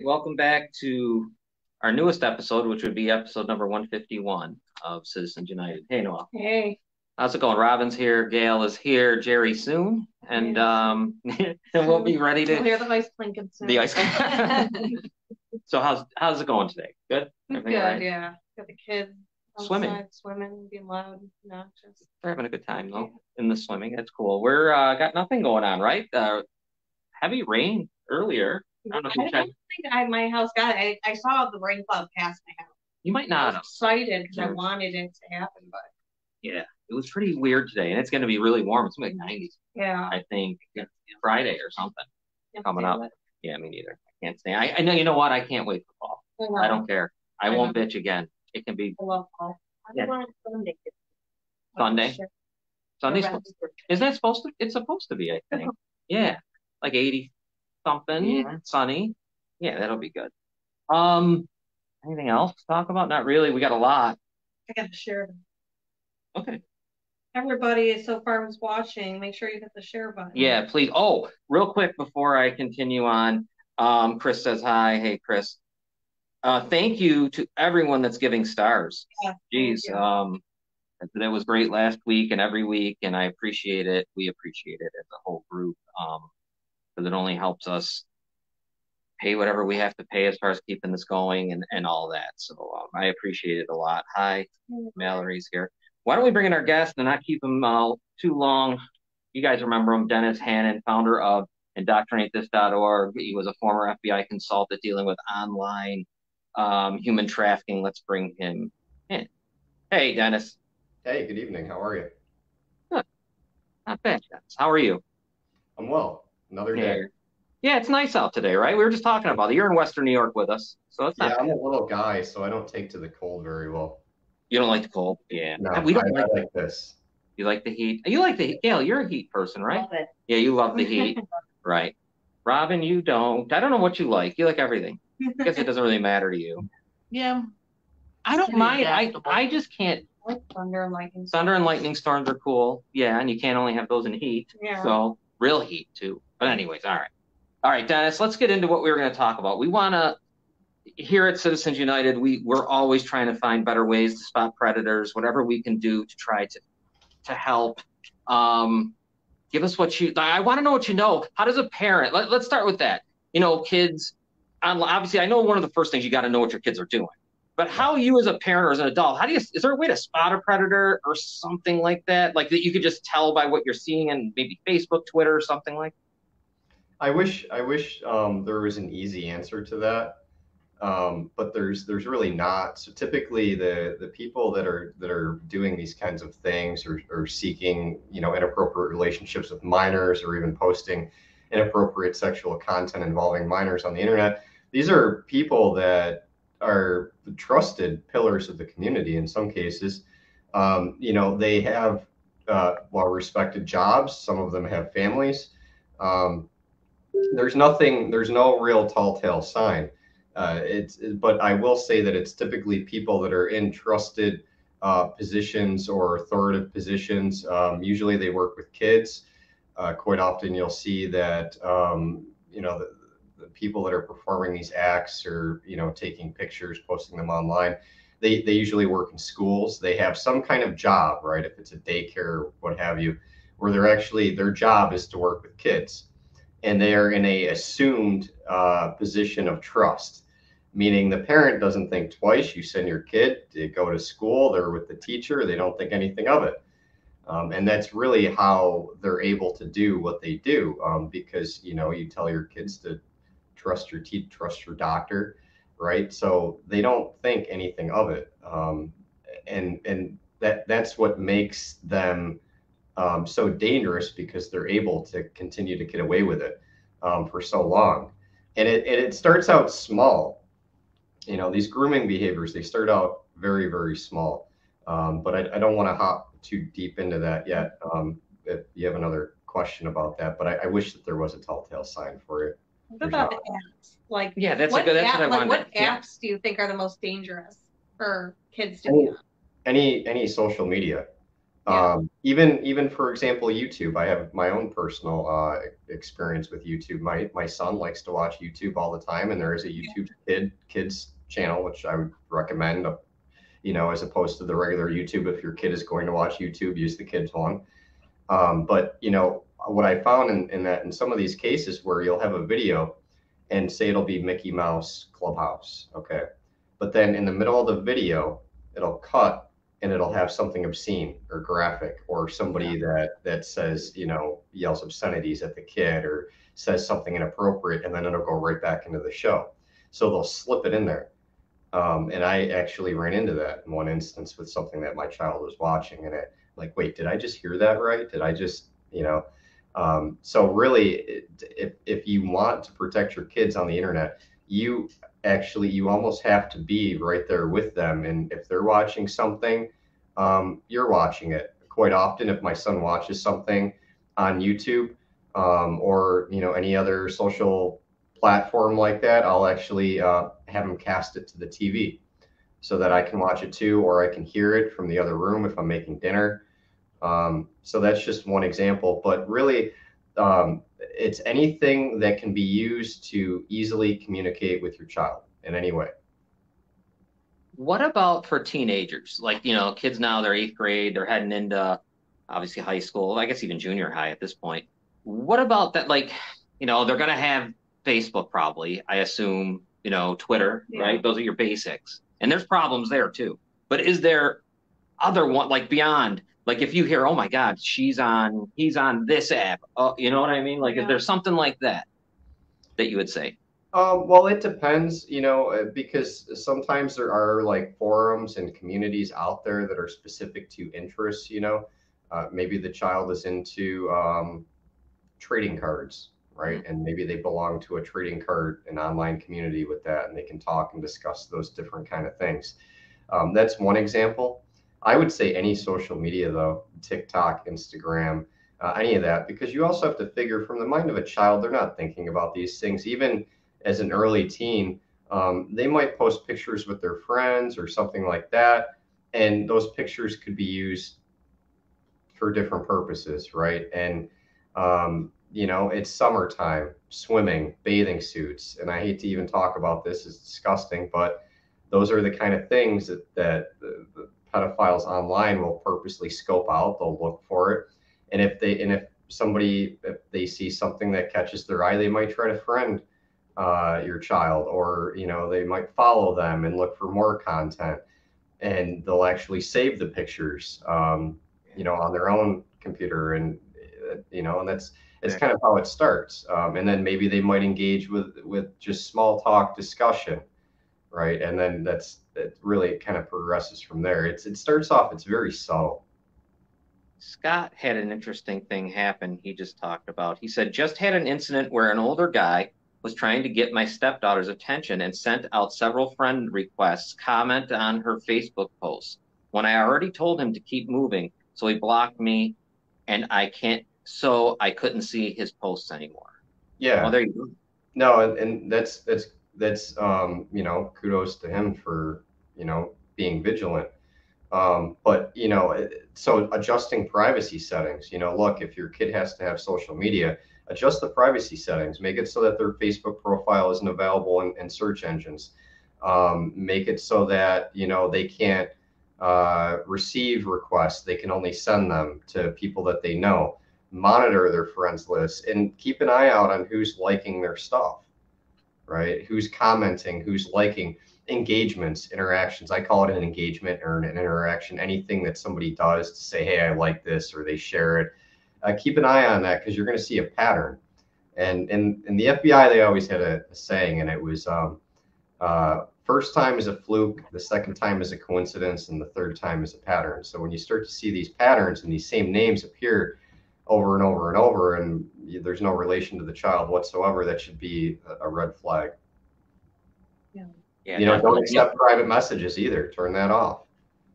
Welcome back to our newest episode, which would be episode number 151 of Citizens United. Hey, Noel. Hey. How's it going? Robin's here, Gail is here, Jerry soon, and and we'll be ready to hear the ice clinking soon. The ice. So how's it going today? Good. Everything good, right? Yeah. Got the kids swimming, being loud, obnoxious. They're having a good time though in the swimming. That's cool. We're got nothing going on, right? Heavy rain earlier. I don't think my house got it. I saw the rain cloud pass my house. You might not. I was excited because I wanted it to happen, but yeah, it was pretty weird today, and it's going to be really warm. It's going to be like 90s. Yeah, I think Friday or something coming up. Yeah, me neither. I can't stay. I know. You know what? I can't wait for fall. I don't care. I won't bitch again. It can be. I love fall. I want Sunday. Sunday. Isn't that supposed to? It's supposed to be. I think. Yeah, like 80 something, sunny. Yeah, that'll be good. Anything else to talk about? Not really. We got a lot. I got to share them. Okay. Everybody so far who's watching, make sure you hit the share button. Yeah, please. Oh, real quick before I continue on, Chris says hi. Hey, Chris. Thank you to everyone that's giving stars. Yeah, geez, that was great last week and every week, and I appreciate it. We appreciate it as a whole group. Because it only helps us pay whatever we have to pay as far as keeping this going and all that. So I appreciate it a lot. Hi, Mallory's here. Why don't we bring in our guest and not keep him too long? You guys remember him, Dennis Hannon, founder of IndoctrinateThis.org. He was a former FBI consultant dealing with online human trafficking. Let's bring him in. Hey, Dennis. Hey, good evening. How are you? Good. Not bad, Dennis. How are you? I'm well. Another day. Yeah, it's nice out today, right? We were just talking about it. You're in Western New York with us, so it's not. Yeah, I'm a little guy, so I don't take to the cold very well. You don't like the cold? Yeah. No, we don't I like this. You like the heat? You like the heat. Gail, you're a heat person, right? Love it. Yeah, you love the heat. Right. Robin, you don't. I don't know what you like. You like everything. I guess it doesn't really matter to you. Yeah. I don't mind. I just can't. I like thunder and lightning. Thunder and lightning storms are cool. Yeah, and you can't only have those in heat. Yeah. So real heat too. But anyways, all right. All right, Dennis, let's get into what we were going to talk about. We want to, here at Citizens United, we're always trying to find better ways to spot predators, whatever we can do to try to help. Give us I want to know what you know. How does a parent, let's start with that. You know, kids, obviously, I know one of the first things you got to know what your kids are doing. But how you as a parent or as an adult, is there a way to spot a predator or something like that? Like that you could just tell by what you're seeing in maybe Facebook, Twitter, or something like that? I wish there was an easy answer to that, but there's really not. So typically, the people that are doing these kinds of things or seeking inappropriate relationships with minors or even posting inappropriate sexual content involving minors on the internet, these are people that are trusted pillars of the community in some cases. They have well-respected jobs. Some of them have families. There's no real tall tale sign. But I will say that it's typically people that are in trusted positions or authoritative positions. Usually they work with kids. Quite often you'll see that, the people that are performing these acts or, taking pictures, posting them online, they usually work in schools. They have some kind of job, right? If it's a daycare, what have you, where their job is to work with kids. And they are in a assumed position of trust, meaning the parent doesn't think twice. You send your kid to go to school, they're with the teacher, they don't think anything of it. And that's really how they're able to do what they do, because, you tell your kids to trust your teacher, trust your doctor, right? So they don't think anything of it. And that's what makes them so dangerous, because they're able to continue to get away with it for so long. And it starts out small. These grooming behaviors, they start out very, very small. But I don't want to hop too deep into that yet. If you have another question about that, but I wish that there was a telltale sign for it. What There's about not. the apps? Like Yeah, that's what I wanted. what Yeah. apps do you think are the most dangerous for kids to be Any on? any social media. Yeah. Even for example, YouTube. I have my own personal experience with YouTube. My son likes to watch YouTube all the time, and there is a YouTube kids channel which I would recommend. As opposed to the regular YouTube. If your kid is going to watch YouTube, use the kids one. But what I found in that in some of these cases where you'll have a video and say it'll be Mickey Mouse Clubhouse, okay, but then in the middle of the video it'll cut and it'll have something obscene or graphic or Yeah. somebody that says yells obscenities at the kid or says something inappropriate, and then it'll go right back into the show. So they'll slip it in there. And I actually ran into that in one instance with something that my child was watching, and it like, wait, did I just hear that right? Did I just, so really, if you want to protect your kids on the internet, you almost have to be right there with them. And if they're watching something, you're watching it. Quite often, if my son watches something on YouTube, or any other social platform like that, I'll actually have him cast it to the TV so that I can watch it too, or I can hear it from the other room if I'm making dinner. So that's just one example, but really, it's anything that can be used to easily communicate with your child in any way. What about for teenagers? Like, kids now, they're eighth grade, they're heading into obviously high school, I guess even junior high at this point. What about that? Like, they're going to have Facebook probably, I assume, Twitter, Yeah. right? Those are your basics. And there's problems there too. But is there other one, like beyond, like if you hear, oh my God, he's on this app, you know what I mean? Like, is Yeah. there something like that you would say? Well, it depends, because sometimes there are like forums and communities out there that are specific to interests. Maybe the child is into trading cards, right? And maybe they belong to a trading card, an online community with that, and they can talk and discuss those different kind of things. That's one example. I would say any social media, though, TikTok, Instagram, any of that, because you also have to figure from the mind of a child, they're not thinking about these things. Even as an early teen, they might post pictures with their friends or something like that. And those pictures could be used for different purposes, right? And it's summertime, swimming, bathing suits, and I hate to even talk about this; it's disgusting, but those are the kind of things that the pedophiles online will purposely scope out. They'll look for it, and if they see something that catches their eye, they might try to friend your child, or they might follow them and look for more content, and they'll actually save the pictures, on their own computer, and that's it's Yeah. kind of how it starts. And then maybe they might engage with just small talk discussion, right? And then that really kind of progresses from there. It starts off, it's very subtle. Scott had an interesting thing happen. He just talked about. He said, just had an incident where an older guy was trying to get my stepdaughter's attention and sent out several friend requests, comment on her Facebook posts when I already told him to keep moving. So he blocked me and I couldn't see his posts anymore. Well, Yeah, there you go. no, and that's kudos to him for being vigilant. But so adjusting privacy settings. Look, if your kid has to have social media, adjust the privacy settings. Make it so that their Facebook profile isn't available in search engines. Make it so that they can't receive requests. They can only send them to people that they know. Monitor their friends list and keep an eye out on who's liking their stuff, right? Who's commenting, who's liking, engagements, interactions. I call it an engagement or an interaction. Anything that somebody does to say, hey, I like this, or they share it. Keep an eye on that because you're going to see a pattern. And in the FBI, they always had a saying, and it was first time is a fluke, the second time is a coincidence, and the third time is a pattern. So when you start to see these patterns and these same names appear over and over and over, and there's no relation to the child whatsoever, that should be a red flag. Yeah. Yeah, You know, don't definitely. accept private messages either. Turn that off.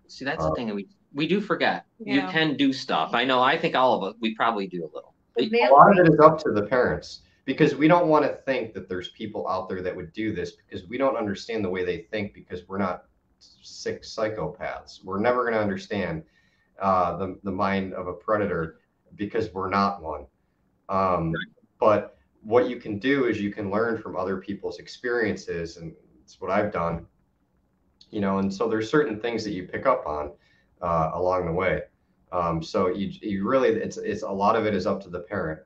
See, that's the Uh, thing that we do forget. You Yeah. can do stuff. I know. I think all of us, we probably do a little. But a lot of Valerie, it is up to the parents because we don't want to think that there's people out there that would do this because we don't understand the way they think because we're not sick psychopaths. We're never going to understand the mind of a predator because we're not one. But what you can do is you can learn from other people's experiences, and it's what I've done. You know, and so there's certain things that you pick up on along the way. So you really it's a lot of it is up to the parent.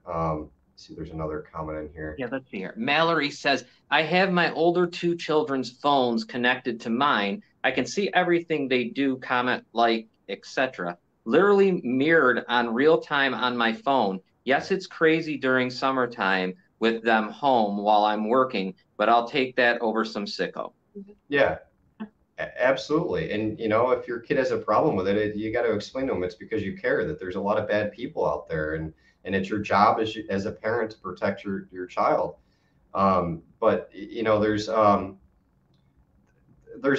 See, there's another comment in here. Yeah, let's see here. Mallory says, I have my older two children's phones connected to mine. I can see everything they do, comment, like, etc. Literally mirrored on real time on my phone. Yes, it's crazy during summertime with them home while I'm working, but I'll take that over some sicko. Yeah, absolutely. And you know, if your kid has a problem with it, you got to explain to them it's because you care that there's a lot of bad people out there, and it's your job as a parent to protect your child. But you know, there's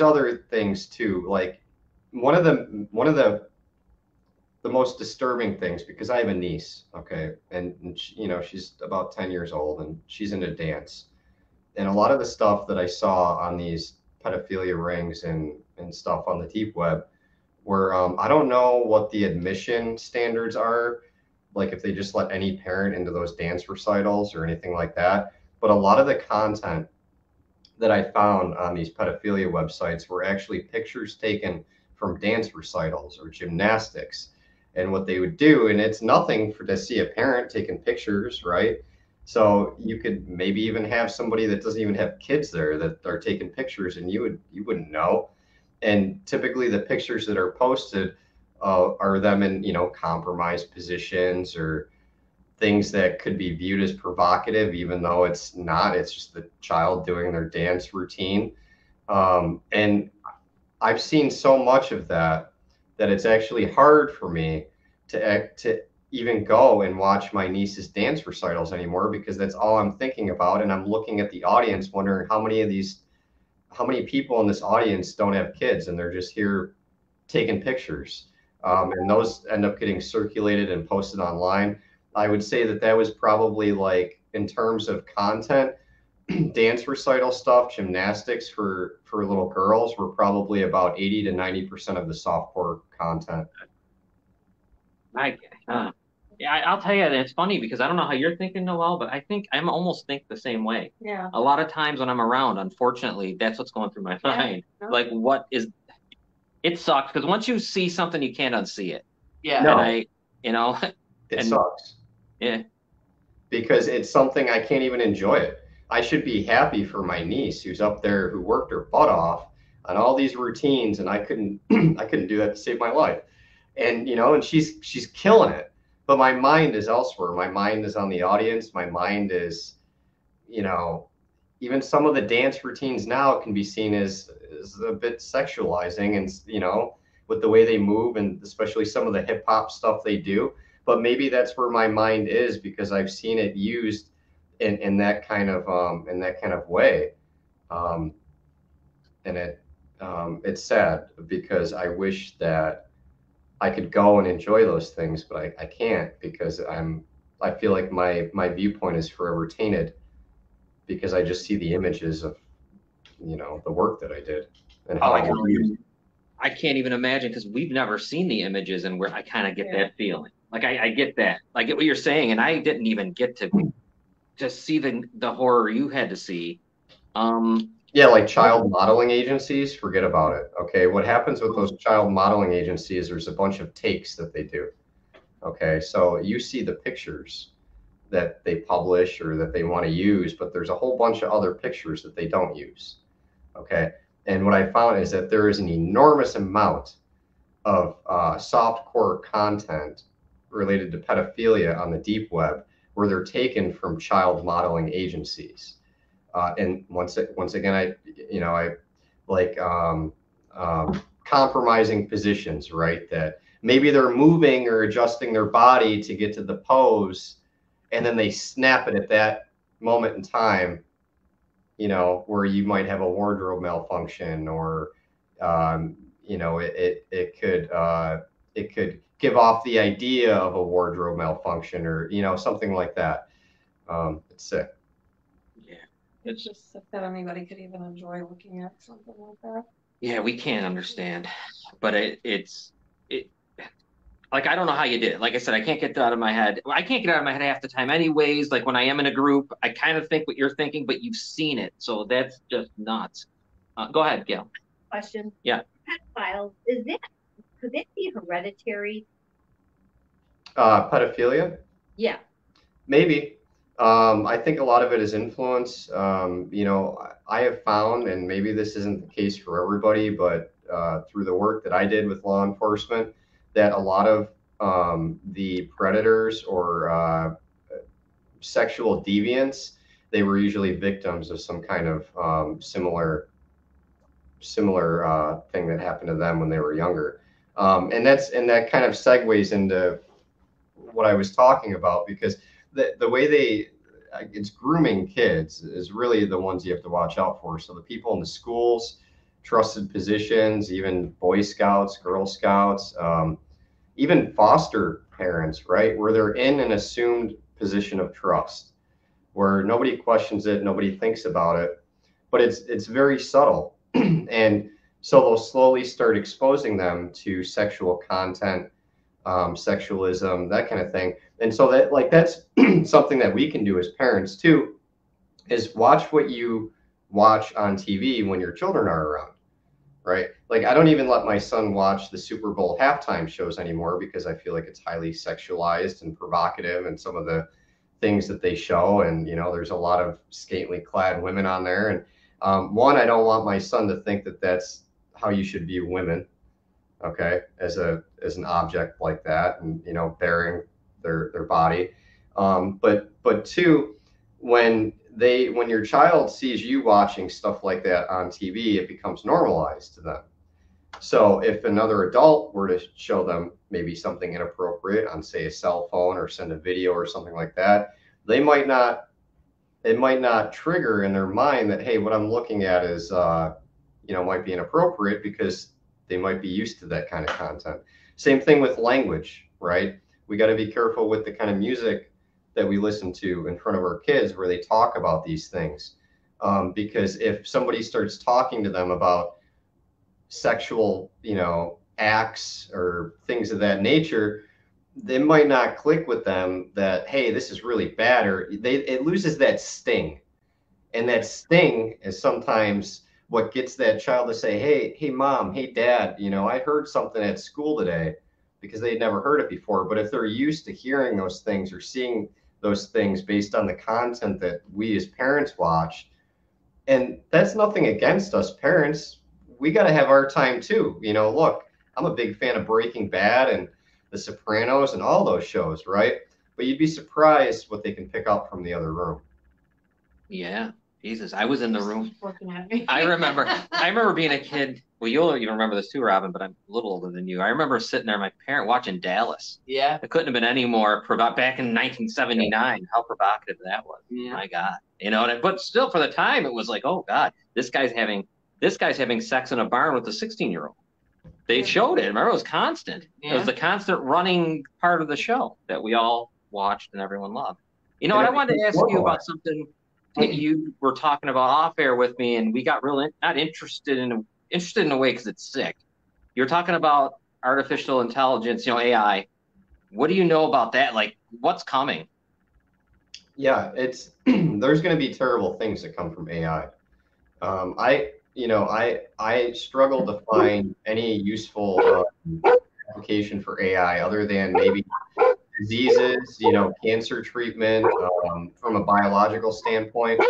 other things too. Like one of the most disturbing things because I have a niece, okay, and she, you know, she's about 10 years old and she's into dance. And a lot of the stuff that I saw on these pedophilia rings and stuff on the deep web where I don't know what the admission standards are, like if they just let any parent into those dance recitals or anything like that. But a lot of the content that I found on these pedophilia websites were actually pictures taken from dance recitals or gymnastics. And what they would do, and it's nothing for to see a parent taking pictures, right? So you could maybe even have somebody that doesn't even have kids there that are taking pictures, and you wouldn't know. And typically, the pictures that are posted are them in compromised positions or things that could be viewed as provocative, even though it's not. It's just the child doing their dance routine. And I've seen so much of that that it's actually hard for me to even go and watch my niece's dance recitals anymore because that's all I'm thinking about. And I'm looking at the audience, wondering how many people in this audience don't have kids and they're just here taking pictures. And those end up getting circulated and posted online. I would say that that was probably like in terms of content, dance recital stuff, gymnastics for little girls were probably about 80 to 90% of the softcore content. I, yeah, I'll tell you, it's funny because I don't know how you're thinking, Noel, but I think I'm almost think the same way. yeah. A lot of times when I'm around, unfortunately, that's what's going through my mind. No. Like, what is it sucks because once you see something, you can't unsee it. Yeah. And No, you know, it and sucks yeah, because it's something I can't even enjoy it. I should be happy for my niece who's up there who worked her butt off on all these routines, and I couldn't I couldn't do that to save my life. And and she's killing it. But my mind is elsewhere. My mind is on the audience. My mind is, you know, even some of the dance routines now can be seen as a bit sexualizing and with the way they move and especially some of the hip hop stuff they do. But maybe that's where my mind is because I've seen it used in that kind of way. Um, and it's sad because I wish that I could go and enjoy those things, but I can't because I feel like my viewpoint is forever tainted because I just see the images of the work that I did and oh, how it was used. I can't even imagine because we've never seen the images, and where I kind of get that feeling. Like I get that, I get what you're saying, and I didn't even get to see the horror you had to see. Yeah, like child modeling agencies, forget about it. Okay, what happens with those child modeling agencies, there's a bunch of takes that they do. Okay, so you see the pictures that they publish or that they want to use, but there's a whole bunch of other pictures that they don't use. Okay, and what I found is that there is an enormous amount of softcore content related to pedophilia on the deep web where they're taken from child modeling agencies. And once again, I like compromising positions, right? That maybe they're moving or adjusting their body to get to the pose, and then they snap it at that moment in time, where you might have a wardrobe malfunction, or it could give off the idea of a wardrobe malfunction, or something like that. It's sick. Yeah. It's just sick that anybody could even enjoy looking at something like that. Yeah, we can't understand, but it like I don't know how you did it. Like I said, I can't get it out of my head. I can't get it out of my head half the time, anyways. Like when I am in a group, I kind of think what you're thinking, but you've seen it, so that's just nuts. Go ahead, Gail. Question. Yeah. Pedophiles, could that be hereditary? Pedophilia? Yeah. Maybe. I think a lot of it is influence. I have found, and maybe this isn't the case for everybody, but through the work that I did with law enforcement, that a lot of the predators or sexual deviants, they were usually victims of some kind of similar thing that happened to them when they were younger. And that kind of segues into what I was talking about, because the way it's grooming kids is really the ones you have to watch out for. So the people in the schools, trusted positions, even Boy Scouts, Girl Scouts, even foster parents, right, where they're in an assumed position of trust, where nobody questions it, nobody thinks about it, but it's very subtle. And so they'll slowly start exposing them to sexual content, sexualism, that kind of thing. And so that's something that we can do as parents too, is watch what you watch on TV when your children are around, right? Like I don't even let my son watch the Super Bowl halftime shows anymore, because I feel like it's highly sexualized and provocative, and some of the things that they show, and there's a lot of scantily clad women on there. And I don't want my son to think that that's how you should view women, okay, as an object like that, and bearing their body. But two, when your child sees you watching stuff like that on TV, it becomes normalized to them. So if another adult were to show them maybe something inappropriate on, say, a cell phone, or send a video or something like that, it might not trigger in their mind that, hey, what I'm looking at is might be inappropriate, because they might be used to that kind of content. Same thing with language, right? We got to be careful with the kind of music that we listen to in front of our kids, where they talk about these things. Because if somebody starts talking to them about sexual, acts or things of that nature, they might not click with them that, hey, this is really bad, or it loses that sting. And that sting is sometimes what gets that child to say, hey, mom, hey, dad, I heard something at school today, because they'd never heard it before. But if they're used to hearing those things or seeing those things based on the content that we as parents watch, and that's nothing against us parents, we got to have our time too. Look, I'm a big fan of Breaking Bad and The Sopranos and all those shows, right? But you'd be surprised what they can pick up from the other room. Yeah. Jesus, I was in the room. Looking at me. I remember being a kid. Well, you'll remember this too, Robin, but I'm a little older than you. I remember sitting there, my parent watching Dallas. Yeah. It couldn't have been any more back in 1979. How provocative that was. Yeah. My God. But still, for the time, it was like, oh God, this guy's having sex in a barn with a 16-year-old. They showed it. Remember, it was constant. Yeah. It was the constant running part of the show that we all watched and everyone loved. What I wanted to ask you about something that you were talking about off air with me, and we got really not interested in a way, because it's sick. You're talking about artificial intelligence, AI. What do you know about that? Like, what's coming? Yeah, it's there's going to be terrible things that come from AI. I struggle to find any useful application for AI other than maybe diseases, cancer treatment, from a biological standpoint.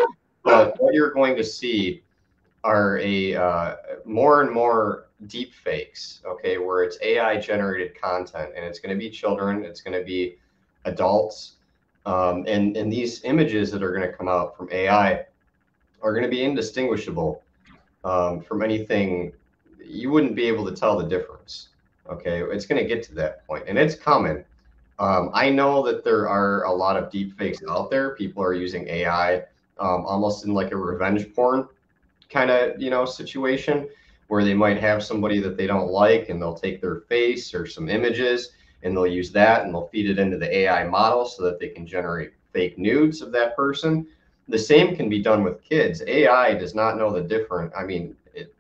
But what you're going to see are more and more deep fakes, okay, where it's AI generated content, and it's going to be children, it's going to be adults, and these images that are going to come out from AI are going to be indistinguishable from anything. You wouldn't be able to tell the difference. Okay, it's going to get to that point, and it's coming. I know that there are a lot of deep fakes out there. People are using AI almost in like a revenge porn kind of, situation where they might have somebody that they don't like and they'll take their face or some images and they'll use that and they'll feed it into the AI model so that they can generate fake nudes of that person. The same can be done with kids. AI does not know the difference. I mean,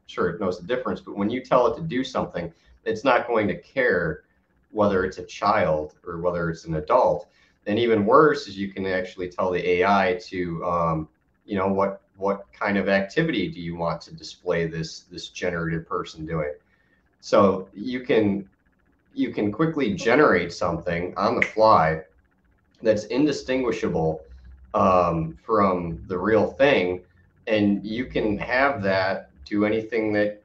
sure, it knows the difference, but when you tell it to do something, it's not going to care whether it's a child or whether it's an adult. And even worse is you can actually tell the AI to, what kind of activity do you want to display this generative person doing? So you can quickly generate something on the fly that's indistinguishable from the real thing, and you can have that do anything that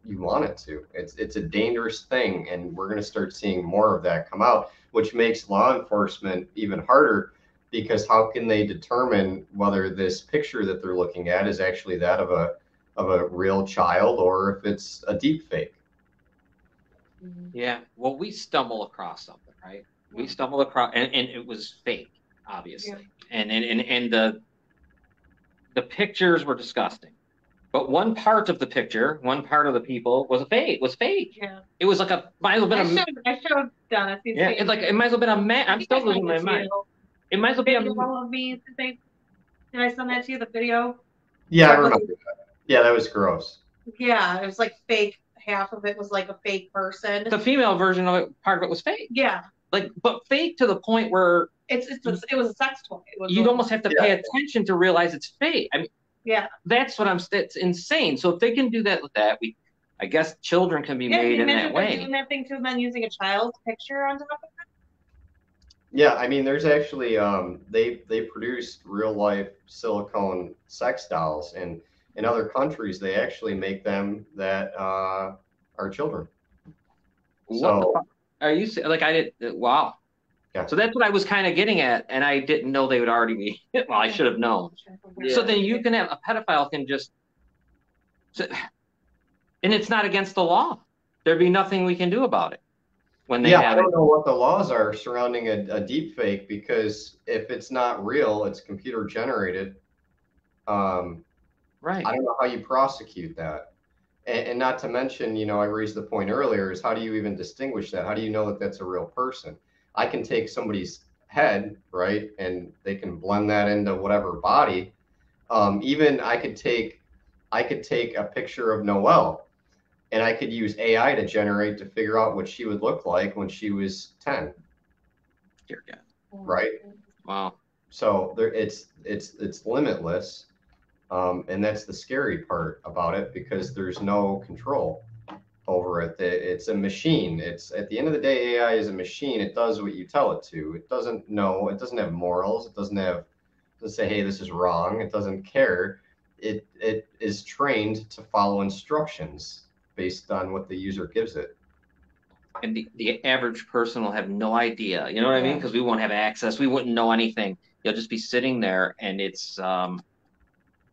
you want it to. It's a dangerous thing, and we're going to start seeing more of that come out, which makes law enforcement even harder because how can they determine whether this picture that they're looking at is actually that of a real child or if it's a deep fake? Yeah. Well, we stumble across something, right? We stumbled across, and it was fake, obviously, and the pictures were disgusting. But one part of the picture, one part of the people was fake. Was fake. Yeah. It was like might as well been I showed Donna. Yeah, it might as well been a man. I'm still losing my mind. It might as well be a video of me. Did I send that to you? The video? Yeah, I remember that. Yeah, that was gross. Yeah, it was like fake. Half of it was like a fake person. The female version of it, part of it was fake. Yeah. Like, but fake to the point where it was a sex toy. You'd almost have to pay attention to realize it's fake. I mean, yeah, that's what it's insane. So if they can do that with that, I guess children can be made in that way. Doing that thing too, and then using a child's picture on top of it. Yeah, I mean, there's actually they produce real life silicone sex dolls, and in other countries they actually make them that are children. So are you like I did? Wow. Yeah. So that's what I was kind of getting at, and I didn't know they would already be. Well, I should have known. Yeah. So then you can have a pedophile can just, and it's not against the law. There'd be nothing we can do about it. When they I don't know what the laws are surrounding a deep fake, because if it's not real, it's computer generated. Right. I don't know how you prosecute that. And not to mention, I raised the point earlier, is how do you even distinguish that? How do you know that that's a real person? I can take somebody's head, right, and they can blend that into whatever body. Even I could take a picture of Noelle, and I could use AI to generate to figure out what she would look like when she was 10. Dear God. Right? Wow. So it's limitless, and that's the scary part about it, because there's no control over it. It's a machine. It's, at the end of the day, AI is a machine. It does what you tell it to. It doesn't know. It doesn't have morals. It doesn't say, hey, this is wrong. It doesn't care. It is trained to follow instructions based on what the user gives it. And the average person will have no idea. You know what I mean? Because we won't have access. We wouldn't know anything. You'll just be sitting there, and it's man,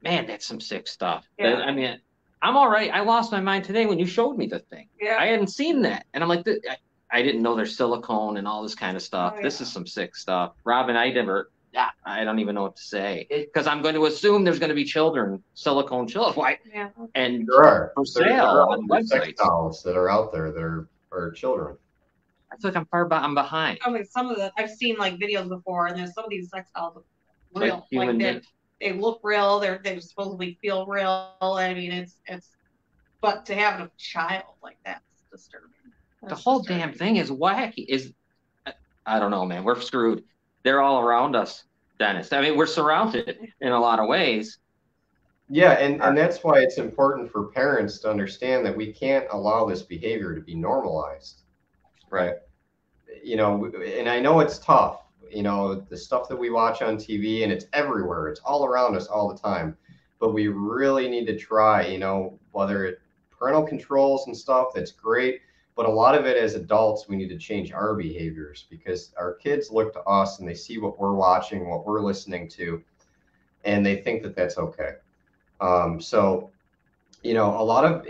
that's some sick stuff. Yeah. I mean, I'm all right. I lost my mind today when you showed me the thing. Yeah. I hadn't seen that. And I'm like, I didn't know there's silicone and all this kind of stuff. Oh, yeah. This is some sick stuff. Robin, I don't even know what to say. Because I'm going to assume there's going to be silicone children. Why? Yeah. And there are. For sale on websites. Sex dolls that are out there that are children. I feel like I'm behind. I mean, I've seen like videos before, and there's some of these sex dolls real. Like they look real. They supposedly feel real. I mean, it's but to have a child like that's disturbing. The whole damn thing is wacky. I don't know, man. We're screwed. They're all around us, Dennis. I mean, we're surrounded in a lot of ways. Yeah, and that's why it's important for parents to understand that we can't allow this behavior to be normalized. Right. And I know it's tough. The stuff that we watch on TV, and it's everywhere. It's all around us all the time. But we really need to try, whether it parental controls and stuff, that's great. But a lot of it as adults, we need to change our behaviors, because our kids look to us and they see what we're watching, what we're listening to, and they think that that's okay. So, a lot of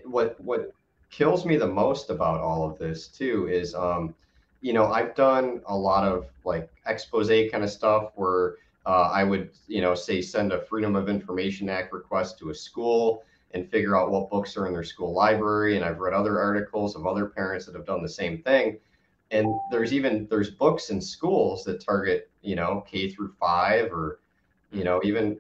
what kills me the most about all of this too is, I've done a lot of like expose kind of stuff where I would, say send a Freedom of Information Act request to a school and figure out what books are in their school library. And I've read other articles of other parents that have done the same thing. And there's books in schools that target, K through 5, or, even,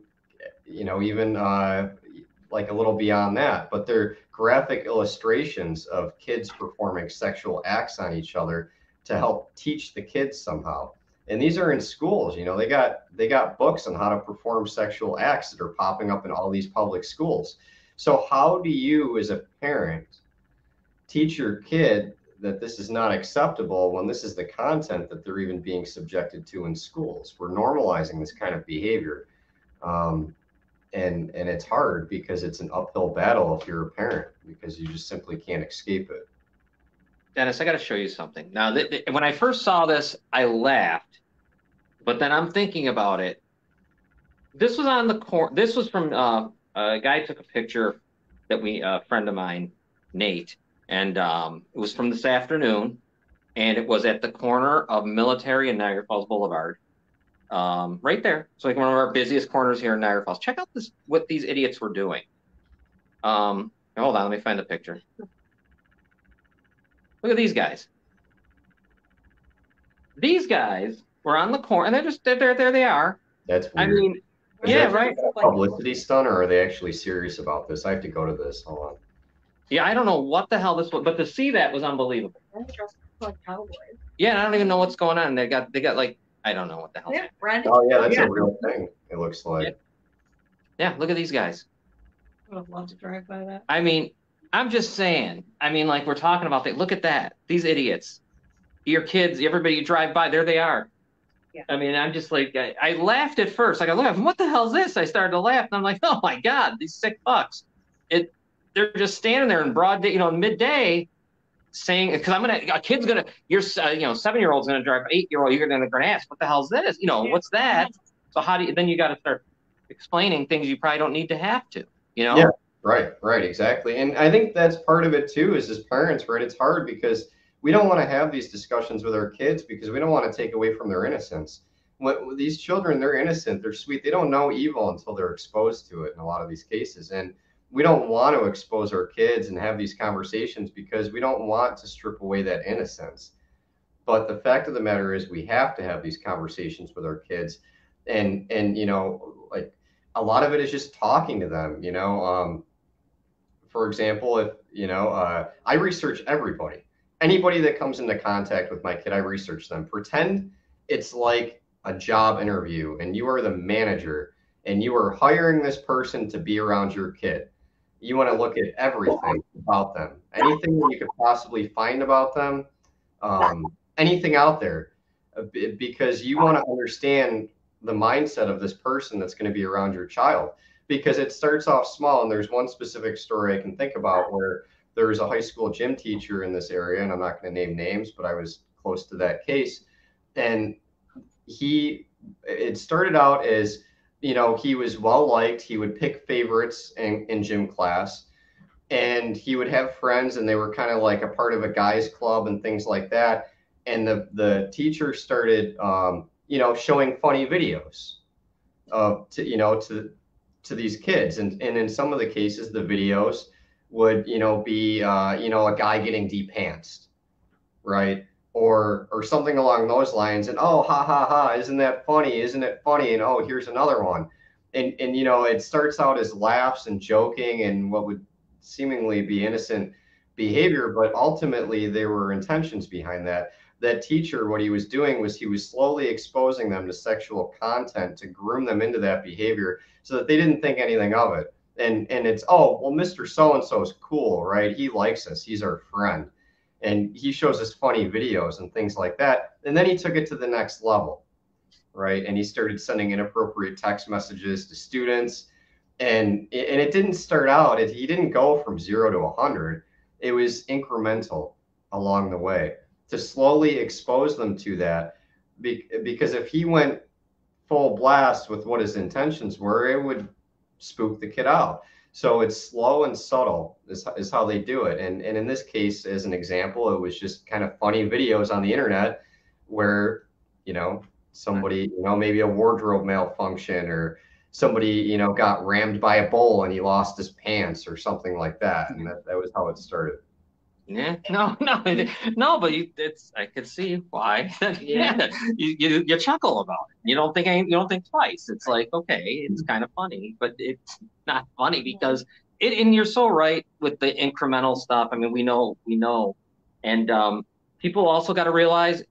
like a little beyond that, but they're graphic illustrations of kids performing sexual acts on each other to help teach the kids somehow. And these are in schools. They got books on how to perform sexual acts that are popping up in all these public schools. So how do you, as a parent, teach your kid that this is not acceptable when this is the content that they're even being subjected to in schools? We're normalizing this kind of behavior. And it's hard because it's an uphill battle if you're a parent, because you just simply can't escape it. Dennis, I got to show you something. Now, when I first saw this, I laughed, but then I'm thinking about it. This was on the corner. This was from a guy took a picture that a friend of mine, Nate, and it was from this afternoon, and it was at the corner of Military and Niagara Falls Boulevard. Right there. It's like one of our busiest corners here in Niagara Falls. Check out what these idiots were doing. Hold on, let me find the picture. Look at these guys. These guys were on the corner, and there they are. That's weird. I mean, yeah, right. A publicity stunt, or are they actually serious about this? I have to go to this. Hold on. Yeah, I don't know what the hell this was, but to see that was unbelievable. Like cowboys. Yeah, I don't even know what's going on. They got like, I don't know what the hell. Oh yeah, that's a real thing. It looks like. Yeah, look at these guys. I would love to drive by that. I mean, I'm just saying. I mean, like we're talking about that. Look at that. These idiots. Your kids, everybody you drive by, there they are. Yeah. I mean, I'm just like, I laughed at first. Like, I looked, what the hell is this? I started to laugh, and I'm like, oh my God, these sick fucks. They're just standing there in broad day, midday, saying, because a kid's gonna, your 7-year-old's gonna drive, 8-year-old, you're gonna ask, what the hell's this? What's that? So then you got to start explaining things you probably don't need to have to, Yeah, right, exactly. And I think that's part of it too, is as parents, right? It's hard because we don't want to have these discussions with our kids because we don't want to take away from their innocence. When these children, they're innocent, they're sweet, they don't know evil until they're exposed to it in a lot of these cases. And we don't want to expose our kids and have these conversations because we don't want to strip away that innocence. But the fact of the matter is we have to have these conversations with our kids. And like a lot of it is just talking to them, for example, if, I research everybody. Anybody that comes into contact with my kid, I research them. Pretend it's like a job interview and you are the manager and you are hiring this person to be around your kid. You want to look at everything about them, anything that you could possibly find about them, anything out there, because you want to understand the mindset of this person that's going to be around your child, because it starts off small. And there's one specific story I can think about where there was a high school gym teacher in this area, and I'm not going to name names, but I was close to that case. And it started out as, he was well liked. He would pick favorites in gym class, and he would have friends, and they were kind of like a part of a guys club and things like that. And the teacher started, showing funny videos to these kids. And in some of the cases, the videos would, be, a guy getting depantsed, right? Or something along those lines. And, oh, ha, ha, ha, isn't that funny? Isn't it funny? And, oh, here's another one. And it starts out as laughs and joking and what would seemingly be innocent behavior, but ultimately there were intentions behind that. That teacher, what he was doing was he was slowly exposing them to sexual content to groom them into that behavior so that they didn't think anything of it. And it's, oh, well, Mr. So-and-so is cool, right? He likes us. He's our friend. And he shows us funny videos and things like that. And then he took it to the next level, right? And he started sending inappropriate text messages to students. And it didn't start out, he didn't go from 0 to 100. It was incremental along the way to slowly expose them to that. Because if he went full blast with what his intentions were, it would spook the kid out. So it's slow and subtle is how they do it. And in this case, as an example, it was just kind of funny videos on the internet where, somebody, maybe a wardrobe malfunction, or somebody, got rammed by a bull and he lost his pants or something like that. And that was how it started. Yeah, no, no, but I could see why. Yeah, you chuckle about it. You don't think twice. It's like, okay, it's kind of funny, but it's not funny because and you're so right with the incremental stuff. I mean, we know, and people also got to realize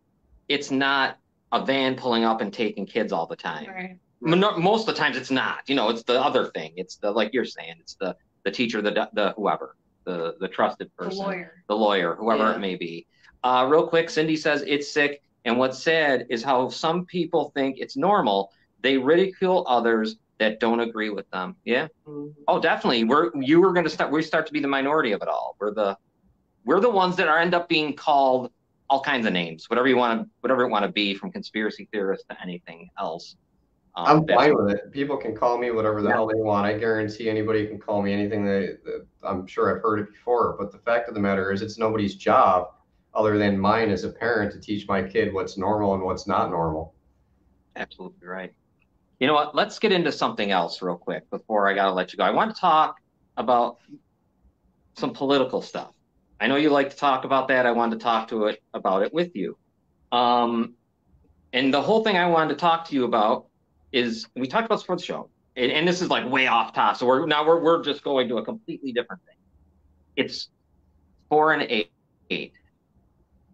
it's not a van pulling up and taking kids all the time. Right. Most of the times it's not. It's the other thing. It's like you're saying. It's the teacher, the whoever. The trusted person, the lawyer, whoever it may be. Real quick, Cindy says it's sick. And what's sad is how some people think it's normal. They ridicule others that don't agree with them. Yeah. Mm-hmm. Oh, definitely. We start to be the minority of it all. We're the ones that end up being called all kinds of names, whatever it want to be, from conspiracy theorists to anything else. I'm fine with it. People can call me whatever the hell they want. I guarantee anybody can call me anything that I'm sure I've heard it before. But the fact of the matter is, it's nobody's job other than mine as a parent to teach my kid what's normal and what's not normal. Absolutely right. You know what? Let's get into something else real quick before I got to let you go. I want to talk about some political stuff. I know you like to talk about that. I wanted to talk about it with you. And the whole thing I wanted to talk to you about is, we talked about sports show, and this is like way off top. So we're just going to a completely different thing. It's foreign aid.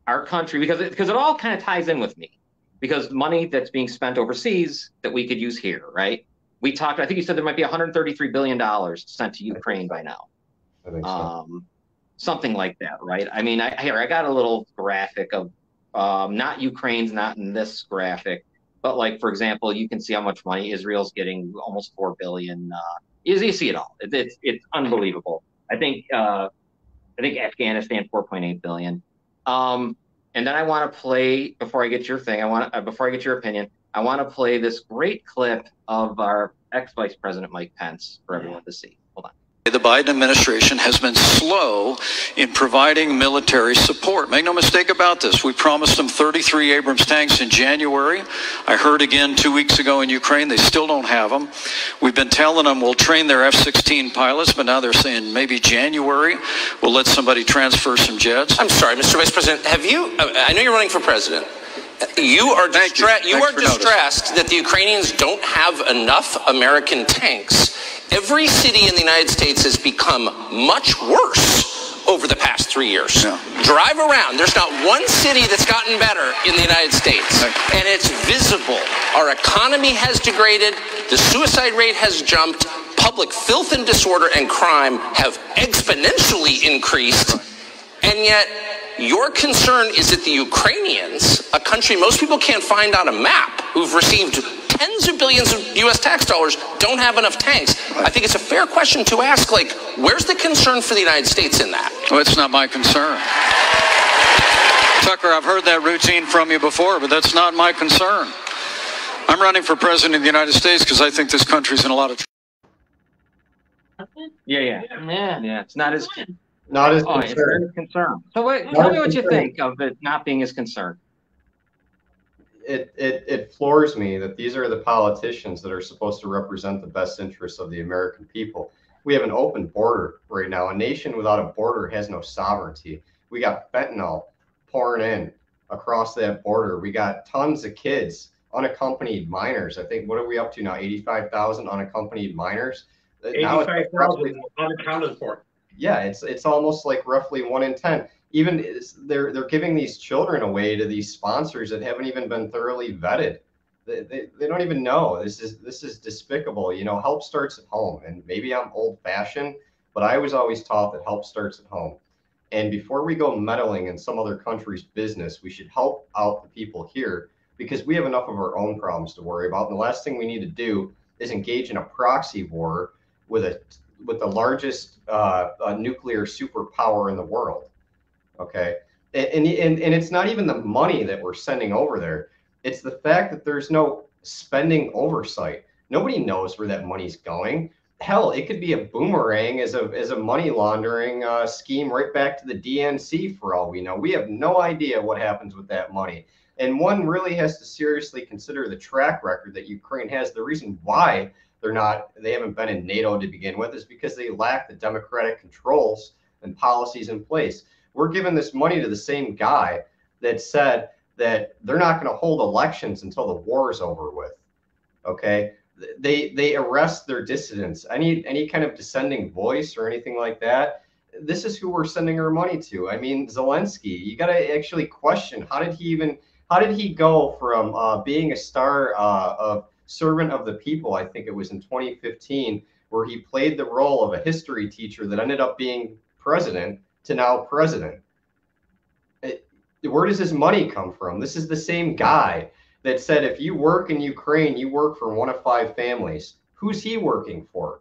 Our country, because it all kind of ties in with me, because money that's being spent overseas that we could use here, right? I think you said there might be $133 billion sent to Ukraine by now. I think so. Something like that, right? I mean, I got a little graphic of, not Ukraine's not in this graphic, but like, for example, you can see how much money Israel's getting, almost $4 billion. You see it all. It's unbelievable. I think Afghanistan, $4.8 billion. And then I want to play, before I get your opinion, I want to play this great clip of our ex-Vice President Mike Pence for everyone to see. Hold on. The Biden administration has been slow in providing military support. Make no mistake about this. We promised them 33 Abrams tanks in January. I heard again 2 weeks ago in Ukraine, they still don't have them. We've been telling them we'll train their F-16 pilots, but now they're saying maybe January we'll let somebody transfer some jets. I'm sorry, Mr. Vice President, I know you're running for president. You are distressed that the Ukrainians don't have enough American tanks. Every city in the United States has become much worse over the past 3 years. Yeah. Drive around. There's not one city that's gotten better in the United States. Right. And it's visible. Our economy has degraded. The suicide rate has jumped. Public filth and disorder and crime have exponentially increased. Right. And yet, your concern is that the Ukrainians, a country most people can't find on a map, who've received tens of billions of U.S. tax dollars, don't have enough tanks. Right. I think it's a fair question to ask, like, where's the concern for the United States in that? Well, it's not my concern. Tucker, I've heard that routine from you before, but that's not my concern. I'm running for president of the United States because I think this country's in a lot of trouble. Yeah. It's not as... Not as concerned. It's very concerned. So tell me what you think of it not being as concerned. It floors me that these are the politicians that are supposed to represent the best interests of the American people. We have an open border right now. A nation without a border has no sovereignty. We got fentanyl pouring in across that border. We got tons of kids, unaccompanied minors. I think, what are we up to now? 85,000 unaccompanied minors. 85,000 unaccounted for. Yeah, it's almost like roughly 1 in 10. Even they're giving these children away to these sponsors that haven't even been thoroughly vetted. They don't even know. This is despicable. Help starts at home. And maybe I'm old-fashioned, but I was always taught that help starts at home. And before we go meddling in some other country's business, we should help out the people here, because we have enough of our own problems to worry about. And the last thing we need to do is engage in a proxy war with the largest nuclear superpower in the world. Okay. And it's not even the money that we're sending over there. It's the fact that there's no spending oversight. Nobody knows where that money's going. Hell, it could be a boomerang as a money laundering scheme right back to the DNC for all we know. We have no idea what happens with that money. And one really has to seriously consider the track record that Ukraine has. The reason why they haven't been in NATO to begin with is because they lack the democratic controls and policies in place. We're giving this money to the same guy that said that they're not going to hold elections until the war is over with. Okay, they arrest their dissidents, any kind of dissenting voice or anything like that. This is who we're sending our money to. I mean, Zelensky, you got to actually question how did he go from being a star of servant of the people, I think it was in 2015, where he played the role of a history teacher that ended up being president, to now president. Where does his money come from? This is the same guy that said if you work in Ukraine, you work for one of 5 families. Who's he working for?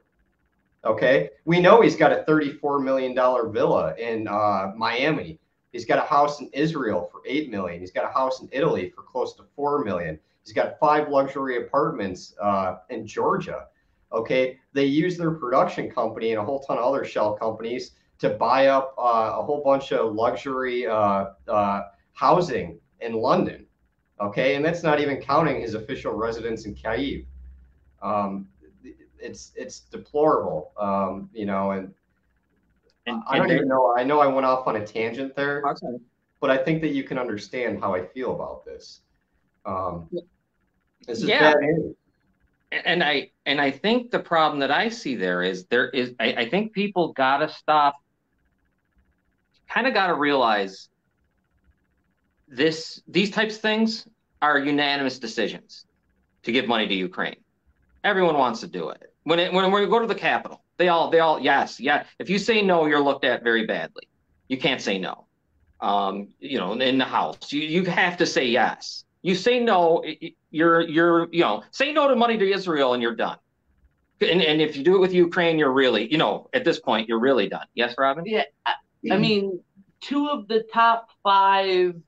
Okay, we know he's got a $34 million villa in Miami. He's got a house in Israel for $8 million. He's got a house in Italy for close to $4 million. He's got 5 luxury apartments in Georgia. Okay, they use their production company and a whole ton of other shell companies to buy up a whole bunch of luxury housing in London. Okay, and that's not even counting his official residence in Kyiv. It's deplorable, you know, and I don't even know. I know I went off on a tangent there, but I think that you can understand how I feel about this. This is bad news. And I think the problem that I see I think people gotta stop, kind of gotta realize these types of things are unanimous decisions to give money to Ukraine. Everyone wants to do it. When we go to the Capitol, they all yes. If you say no, you're looked at very badly. You can't say no. You know, in the House, you have to say yes. You say no, you're say no to money to Israel and you're done. And if you do it with Ukraine, you're really, at this point, you're really done. Yes, Robin? Yeah. I mean, 2 of the top 5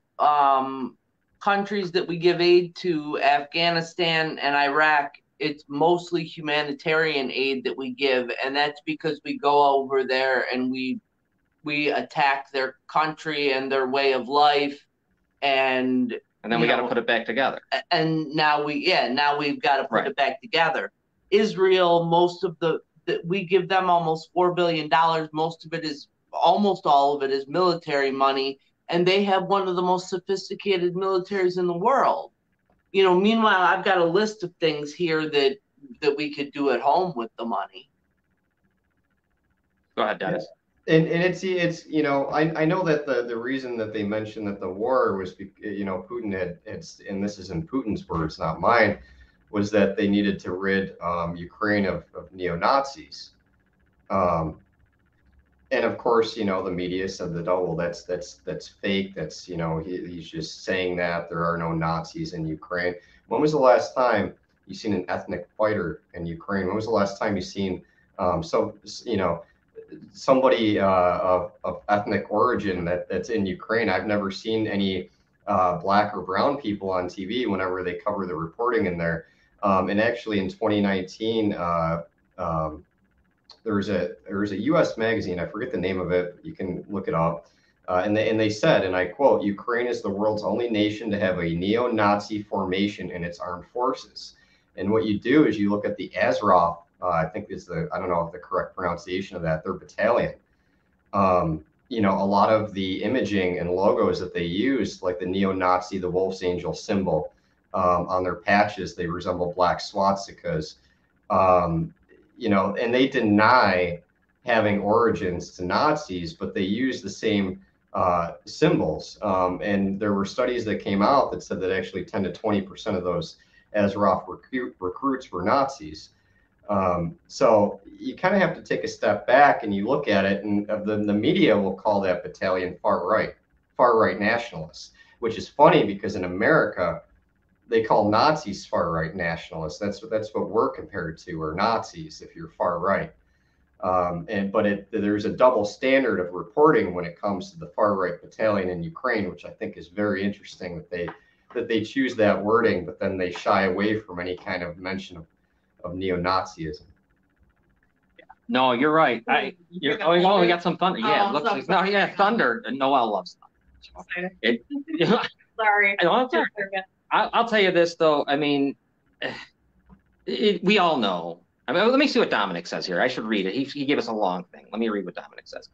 countries that we give aid to, Afghanistan and Iraq, it's mostly humanitarian aid that we give, and that's because we go over there and we attack their country and their way of life, and then we got to put it back together. And now we've got to put it back together. Israel, we give them almost $4 billion. Almost all of it is military money, and they have one of the most sophisticated militaries in the world. Meanwhile, I've got a list of things here that we could do at home with the money. Go ahead, Dennis. And it's I know that the reason that they mentioned that the war was, Putin had, and this is in Putin's words, not mine, was that they needed to rid Ukraine of neo-Nazis. And of course, the media said that, oh, well, that's fake. That's, he's just saying that there are no Nazis in Ukraine. When was the last time you seen an ethnic fighter in Ukraine? When was the last time you seen somebody of ethnic origin that's in Ukraine? I've never seen any black or brown people on TV whenever they cover the reporting in there. And actually in 2019, there was a U.S. magazine, I forget the name of it, you can look it up, and they said, and I quote, "Ukraine is the world's only nation to have a neo-Nazi formation in its armed forces." And what you do is you look at the Azov, I think I don't know if the correct pronunciation of that, their battalion. A lot of the imaging and logos that they use, like the neo-Nazi, the Wolf's Angel symbol on their patches, they resemble black swastikas. And they deny having origins to Nazis, but they use the same symbols. And there were studies that came out that said that actually 10 to 20% of those Azov recruits were Nazis. So you kind of have to take a step back and you look at it, and the media will call that battalion far right nationalists, which is funny because in America, they call Nazis far-right nationalists. That's what we're compared to, are Nazis if you're far-right. But there's a double standard of reporting when it comes to the far-right battalion in Ukraine, which I think is very interesting that they choose that wording, but then they shy away from any kind of mention of neo-Nazism. No, you're right. We got some thunder. Yeah, it looks like thunder. And Noel loves thunder. Sorry. I'll tell you this though. I mean, we all know. I mean, let me see what Dominic says here. I should read it. He gave us a long thing. Let me read what Dominic says.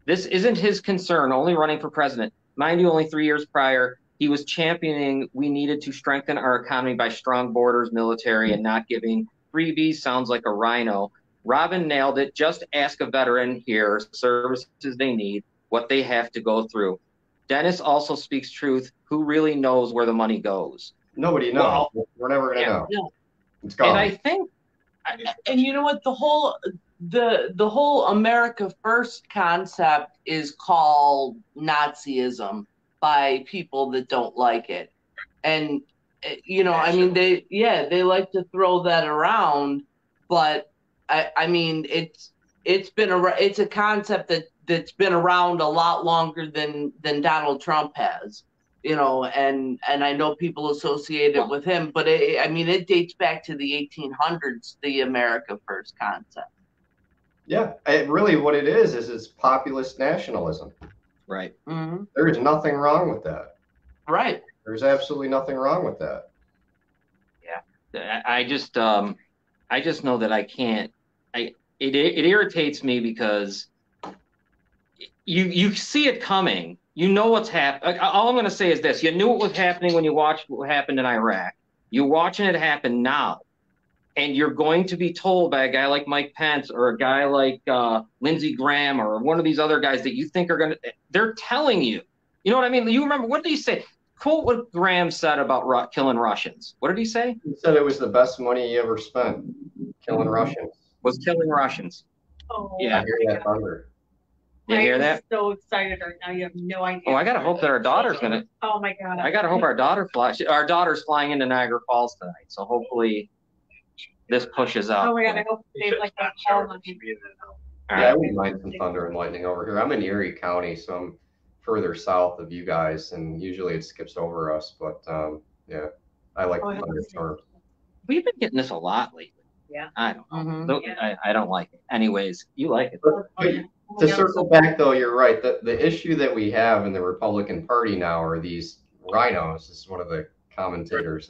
This isn't his concern, only running for president. Mind you, only 3 years prior, he was championing we needed to strengthen our economy by strong borders, military, and not giving freebies. Sounds like a rhino. Robin nailed it. Just ask a veteran here, services they need, what they have to go through. Dennis also speaks truth. Who really knows where the money goes? Nobody knows. Well, we're never going to know. Yeah. It's gone. And I think, and you know what, the whole America First concept is called Nazism by people that don't like it. And you know, I mean, they like to throw that around, but I mean, it's a concept that's been around a lot longer than Donald Trump has. You know, and I know people associate it with him, but I mean, it dates back to the 1800s, the America First concept. Yeah, really what it is it's populist nationalism. right. Mm-hmm. There's nothing wrong with that. Right. There's absolutely nothing wrong with that. Yeah. I just know that I can't, it irritates me because you see it coming. You know what's happening. All I'm going to say is this. You knew what was happening when you watched what happened in Iraq. You're watching it happen now. And you're going to be told by a guy like Mike Pence or a guy like Lindsey Graham or one of these other guys that you think are going to, they're telling you. You know what I mean? You remember, what did he say? Quote what Graham said about killing Russians. What did he say? He said it was the best money he ever spent, killing Russians. Was killing Russians. Oh, yeah. I hear that thunder. You hear that? I'm so excited right now. You have no idea. Oh, I gotta hope that our daughter's gonna. Oh my God. I gotta hope our daughter's flying into Niagara Falls tonight. So hopefully, this pushes up. Oh my God. I hope they like that call on me. Yeah, I wouldn't mind some thunder and lightning over here. I'm in Erie County, so I'm further south of you guys, and usually it skips over us. But yeah, I like the thunderstorms. We've been getting this a lot lately. Yeah. I don't know. Mm-hmm. I don't like it. Anyways, you like it. But to circle back, though, you're right. The issue that we have in the Republican Party now are these rhinos. This is one of the commentators.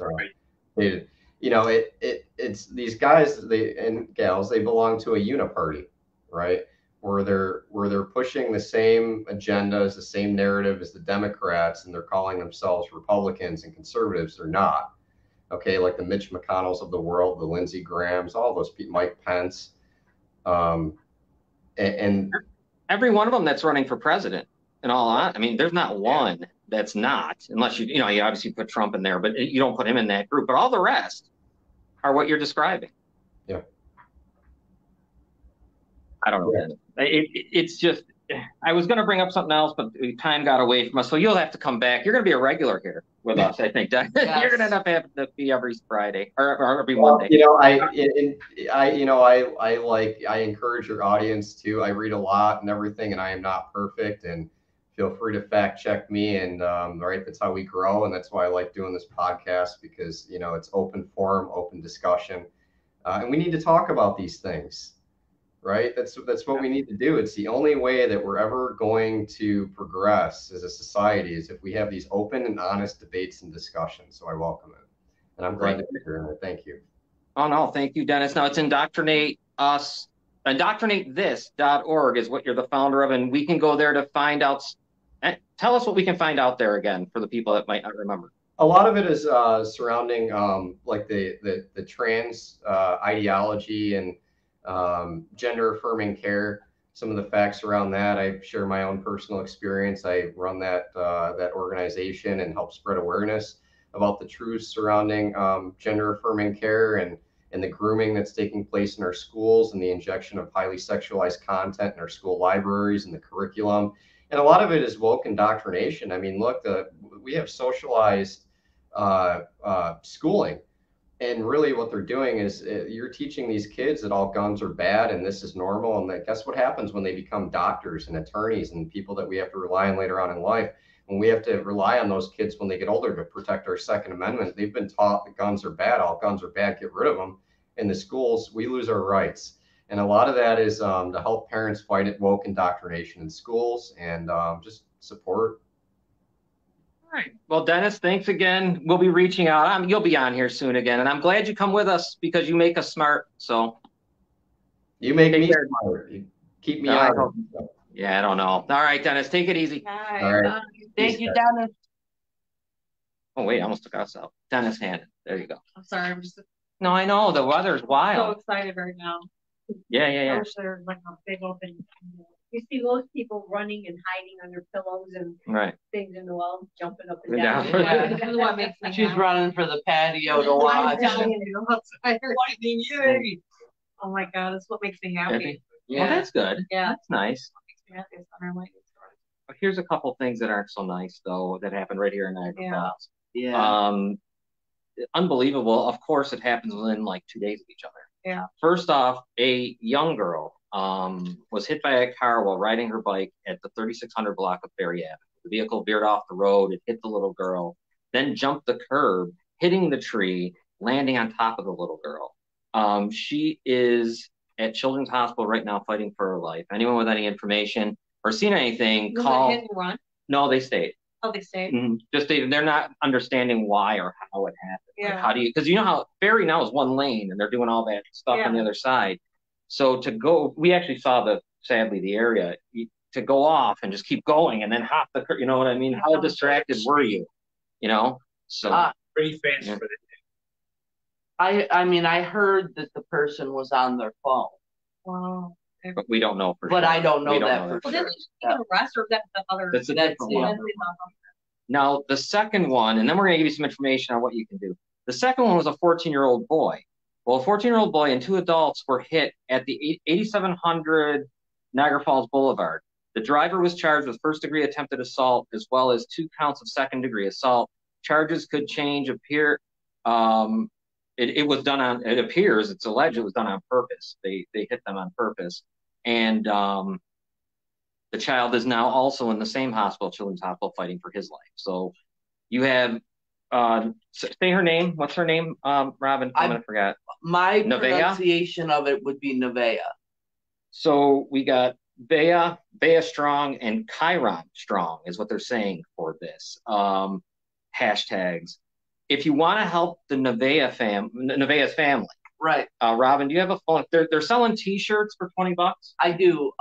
It's these guys and gals. They belong to a uniparty, right? Where they're pushing the same agendas, the same narrative as the Democrats, and they're calling themselves Republicans and conservatives. They're not. Okay, like the Mitch McConnells of the world, the Lindsey Grahams, all those people, Mike Pence, and every one of them that's running for president. In all honesty, I mean, there's not one that's not, unless you obviously put Trump in there, but you don't put him in that group. But all the rest are what you're describing. Yeah. I don't know. Yeah. It's just, I was going to bring up something else, but time got away from us. So you'll have to come back. You're going to be a regular here with us, I think. Yes. You're going to end up having to be every Friday or every Monday. I encourage your audience to. I read a lot and everything, and I am not perfect. And feel free to fact check me. And right, that's how we grow, and that's why I like doing this podcast, because it's open forum, open discussion, and we need to talk about these things. Right. That's what we need to do. It's the only way that we're ever going to progress as a society is if we have these open and honest debates and discussions. So I welcome it. And I'm glad to be here. Thank you. Oh, no. Thank you, Dennis. Now it's indoctrinatethis.org is what you're the founder of. And we can go there to find out. Tell us what we can find out there again for the people that might not remember. A lot of it is surrounding like the trans ideology and gender affirming care, some of the facts around that. I share my own personal experience. I run that organization and help spread awareness about the truths surrounding gender affirming care and the grooming that's taking place in our schools and the injection of highly sexualized content in our school libraries and the curriculum. And a lot of it is woke indoctrination. I mean, look, we have socialized schooling. And really what they're doing is you're teaching these kids that all guns are bad and this is normal. And guess what happens when they become doctors and attorneys and people that we have to rely on later on in life? When we have to rely on those kids when they get older to protect our Second Amendment, they've been taught that guns are bad, all guns are bad, get rid of them. In the schools, we lose our rights. And a lot of that is to help parents fight woke indoctrination in schools and just support. All right. Well, Dennis, thanks again. We'll be reaching out. You'll be on here soon again, and I'm glad you come with us because you make us smart. So you make me smart. You keep me out. Yeah, I don't know. All right, Dennis, take it easy. All right. Thank you, Dennis. Oh wait, I almost took us out. Dennis Hannon. There you go. I'm sorry. I'm just No, I know the weather's wild. so excited right now. Yeah. I wish there was like a big open. You see most people running and hiding under pillows and things in the wall, jumping up and down. This is what makes me She's happy. running for the patio to watch. Lightning, yay! Oh my God, that's what makes me happy. Yeah, well, that's good. Yeah, that's nice. What makes me happy is thunder lightning. Here's a couple things that aren't so nice though that happened right here in Niagara Falls. Yeah. Unbelievable. Of course, it happens within like 2 days of each other. Yeah. First off, a young girl was hit by a car while riding her bike at the 3600 block of Ferry Avenue. The vehicle veered off the road. It hit the little girl, then jumped the curb, hitting the tree, landing on top of the little girl. She is at Children's Hospital right now fighting for her life. Anyone with any information or seen anything, call. Hit and run? No, they stayed. Oh, they stayed. Just they're not understanding why or how it happened. Yeah. Like, how do you? Because you know how ferry now is one lane and they're doing all that stuff on the other side. So to go, we actually saw sadly the area to go off and just keep going and then hop the. You know what I mean? How distracted were you? You know. So pretty fast for the I mean, I heard that the person was on their phone. Wow. But we don't know for sure. But I don't know we don't that know for sure. Well, did they get arrested or that's the other? That's a different one. Now, the second one, and then we're going to give you some information on what you can do. The second one was a 14-year-old boy. Well, a 14-year-old boy and 2 adults were hit at the 8700 Niagara Falls Boulevard. The driver was charged with first-degree attempted assault as well as 2 counts of second-degree assault. Charges could change. It was done on, it appears, it's alleged it was done on purpose. They hit them on purpose. And the child is now also in the same hospital, Children's Hospital, fighting for his life. So you have, say her name. What's her name, Robin? I'm going to forget. My pronunciation of it would be Nevaeh. So we got Bea Strong and Chiron Strong is what they're saying for this. Hashtags. If you want to help the Nevaeh's family, right? Robin, do you have a phone? They're selling T-shirts for $20. I do.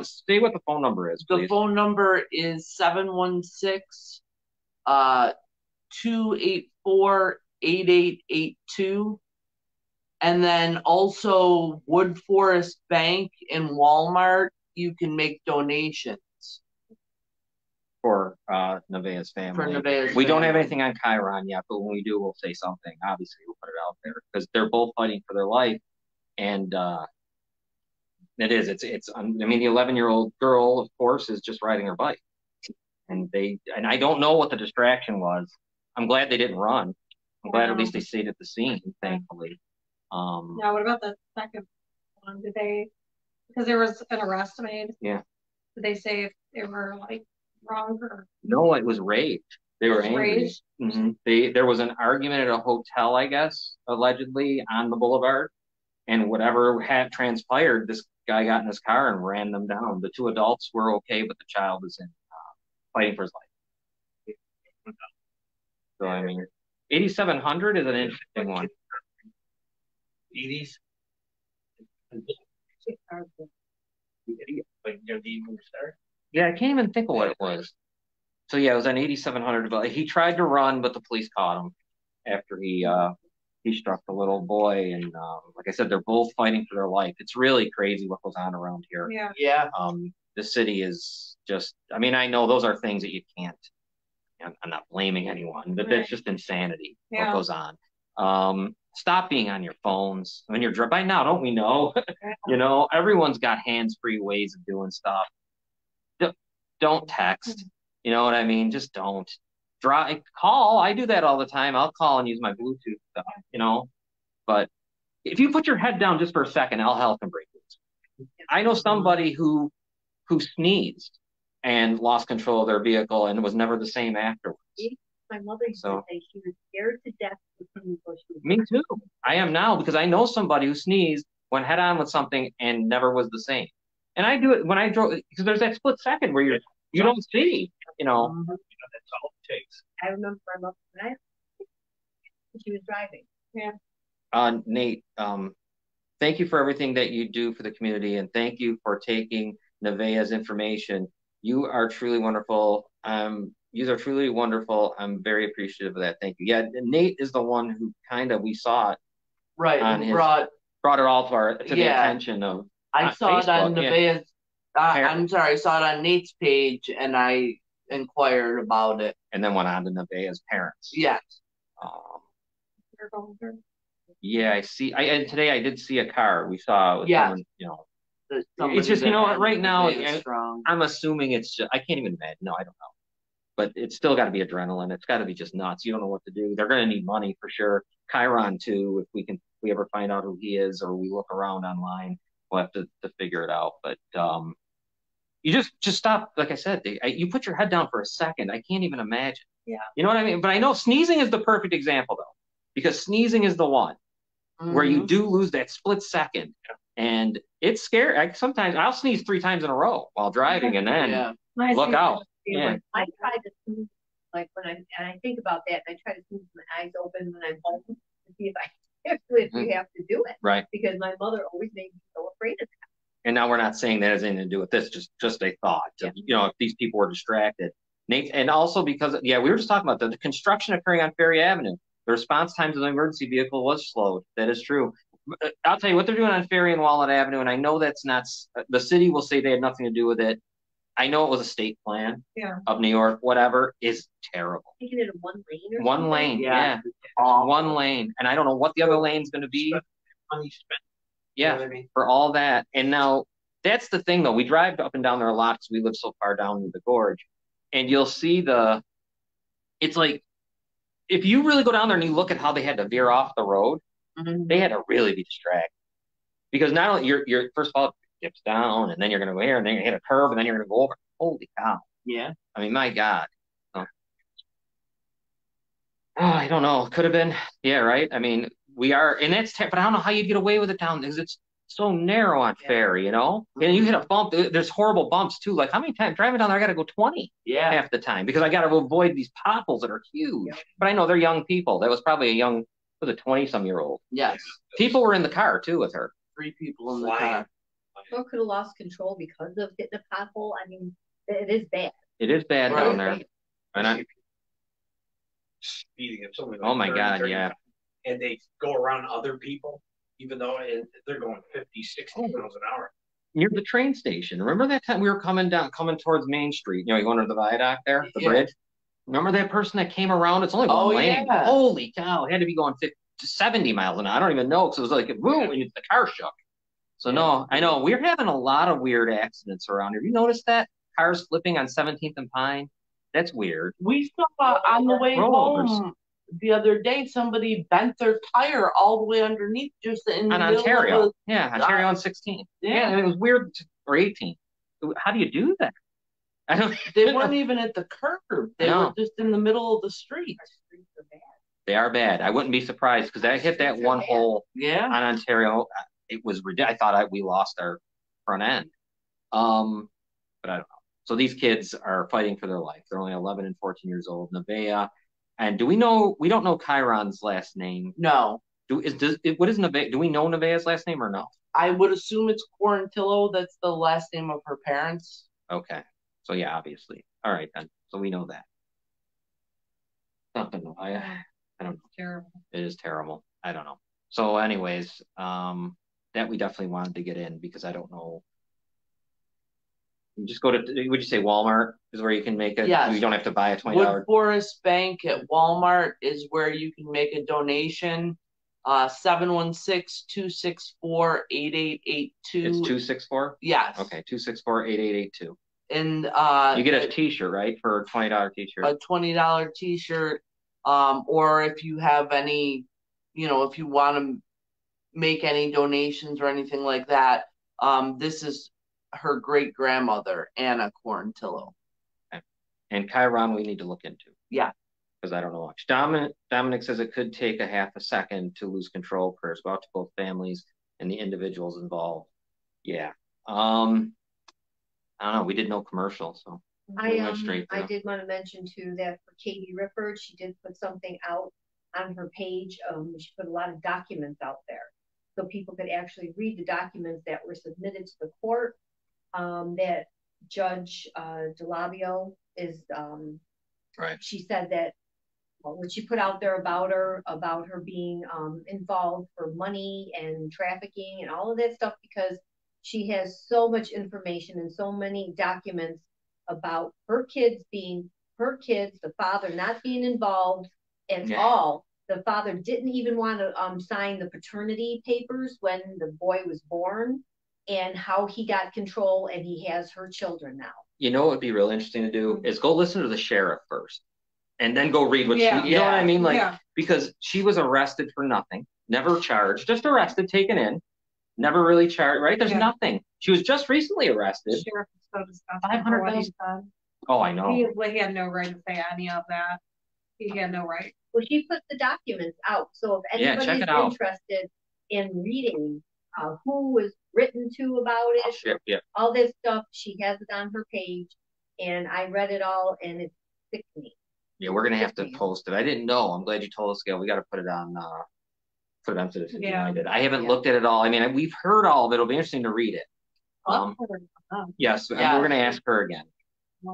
Say what the phone number is. Please. The phone number is 716-284-8882, and then also Wood Forest Bank and Walmart. You can make donations. For Nevaeh's family. We don't have anything on Chiron yet, but when we do, we'll say something. Obviously, we'll put it out there because they're both fighting for their life, and it's. I mean, the 11-year-old girl, of course, is just riding her bike, and I don't know what the distraction was. I'm glad they didn't run. I'm glad at least they stayed at the scene, thankfully. Now, what about the second one? Did they? Because there was an arrest made. Yeah. Did they say if they were like wrong or? No, it was rage. They were angry. There was an argument at a hotel, I guess, allegedly on the boulevard, and whatever had transpired, this guy got in his car and ran them down. The 2 adults were okay, but the child is in fighting for his life. So I mean, 8700 is an interesting one. 80s. Yeah, I can't even think of what it was. So yeah, it was on 8700. But he tried to run, but the police caught him after he struck the little boy. And like I said, they're both fighting for their life. It's really crazy what goes on around here. Yeah. The city is just. I mean, I know those are things that you can't. I'm not blaming anyone, but that's just insanity. What goes on. Stop being on your phones when you're by now. Don't we know? You know, everyone's got hands-free ways of doing stuff. Don't text. You know what I mean? Just don't. Call. I do that all the time. I'll call and use my Bluetooth stuff, you know. But if you put your head down just for a second, I'll help and break it. I know somebody who sneezed and lost control of their vehicle and was never the same afterwards. My mother used to say she was scared to death before she was. Me too. I am now because I know somebody who sneezed, went head on with something, and never was the same. And I do it when I drove because there's that split second where you don't see, you know. takes. I remember my mother when she was driving. Yeah. Nate, thank you for everything that you do for the community, and thank you for taking Nevaeh's information. You are truly wonderful. You are truly wonderful. I'm very appreciative of that. Thank you. Yeah, Nate is the one who we saw it right on his, brought it all to the attention of. I saw Facebook, it on Nevaeh's. I'm sorry, I saw it on Nate's page, and I inquired about it, and then went on to Nevaeh's parents. Yes. Yeah, I see. And today I did see a car. We saw with someone, it's just, right now, I'm assuming it's just, I can't even imagine. No, I don't know. But it's still got to be adrenaline. It's got to be just nuts. You don't know what to do. They're going to need money for sure. Chiron too, if we ever find out who he is, or we look around online, we'll have to figure it out. But you just stop. Like I said, you put your head down for a second. I can't even imagine. Yeah. You know what I mean? But I know sneezing is the perfect example though, because sneezing is the one where you do lose that split second, and it's scary. Sometimes I'll sneeze 3 times in a row while driving, and then look out. Yeah. I try to sneeze, like when I think about that, and I try to sneeze with my eyes open when I'm home to see if we have to do it. Right. Because my mother always made me so afraid of that. And now we're not saying that has anything to do with this, just a thought. Yeah. If these people were distracted. Nate, and also because, we were just talking about the construction occurring on Ferry Avenue. The response times of the emergency vehicle was slowed. That is true. I'll tell you what they're doing on Ferry and Walnut Avenue, and I know that's not, the city will say they had nothing to do with it. I know it was a state plan of New York, whatever, is terrible. Taking it in one lane or one something? lane, yeah. One lane. And I don't know what the other lane's going to be. Money spent. Yeah, you know what I mean? For all that. And now, that's the thing, though. We drive up and down there a lot because we live so far down the gorge. And you'll see it's like, if you really go down there and you look at how they had to veer off the road, they had to really be distracted. Because not only you're first of all, it dips down, and then you're going to go here, and then you're going to hit a curve, and then you're going to go over. Holy cow. Yeah. I mean, my God. I don't know. Could have been. Yeah, right? I mean, we are, and but I don't know how you'd get away with it down, because it's so narrow on Ferry, And you hit a bump. There's horrible bumps, too. Like, how many times driving down there, I got to go 20 half the time, because I got to avoid these potholes that are huge. Yeah. But I know they're young people. That was probably a 20-some-year-old. Yes. People were in the car, too, with her. 3 people in the car. Or could have lost control because of hitting a pothole. I mean, it is bad. It is bad down there. And speeding at something like my 30, God, 30, yeah. And they go around other people, even though they're going 50, 60 miles an hour. Near the train station. Remember that time we were coming towards Main Street? You go under the viaduct there, the bridge? Remember that person that came around? It's only one lane. Yeah. Holy cow. It had to be going 50 to 70 miles an hour. I don't even know, because it was like, boom, and the car shook. So, no, I know. We're having a lot of weird accidents around here. Have you noticed that? Cars flipping on 17th and Pine? That's weird. We saw on the way home the other day, somebody bent their tire all the way underneath, just in on Ontario. Ontario on 16. Yeah, it was weird. Or 18. How do you do that? They weren't even at the curb. They were just in the middle of the street. They are bad. I wouldn't be surprised, because I hit that one hole on Ontario. It was ridiculous. I thought we lost our front end. But I don't know. So these kids are fighting for their life. They're only 11 and 14 years old. Nevaeh. And we don't know Chiron's last name. No. What is Nevaeh? Do we know Nevaeh's last name or no? I would assume it's Quarantillo. That's the last name of her parents. Okay. So yeah, obviously. All right then. So we know that. Something. I don't know. It's terrible. It is terrible. I don't know. So anyways, that we definitely wanted to get in, because I don't know. You just go to, would you say Walmart is where you can make it? Yes. You don't have to buy a $20. Wood Forest Bank at Walmart is where you can make a donation. 716-264-8882. It's 264? Yes. Okay, 264-8882. And you get a t-shirt, right? For a $20 t-shirt. A $20 t-shirt. Or if you have any, if you want to make any donations or anything like that, this is her great grandmother, Anna Quarantillo. Okay. And Chiron we need to look into. Yeah. Because I don't know much. Dominic says it could take a half a second to lose control. Prayers go out to both families and the individuals involved. Yeah. I don't know. We did no commercial, so We went straight I through. did want to mention too that for Katie Rifford, she did put something out on her page. She put a lot of documents out there, so people could actually read the documents that were submitted to the court. That Judge DeLabio is. Right. She said that what she put out there about her being involved for money and trafficking and all of that stuff, because she has so much information and so many documents about her kids, the father not being involved at all. The father didn't even want to sign the paternity papers when the boy was born, and how he got control, and he has her children now. You know what would be real interesting to do is go listen to the sheriff first, and then go read what she, you know what I mean? Like, because she was arrested for nothing, never charged, just arrested, taken in, never really charged, right? There's nothing. She was just recently arrested. Sheriff is so disgusting. 500,000. Oh, I know. He had no right to say any of that. He had no right. Well, she put the documents out, so if anybody's interested in reading who was written to about it, all this stuff, she has it on her page, and I read it all, and it's sickening. Yeah, we're gonna have to post it. I didn't know. I'm glad you told us, Gail. We got to put it on Citizen United. I haven't looked at it all. I mean, we've heard all of it. It'll be interesting to read it. Yes, and we're gonna ask her again.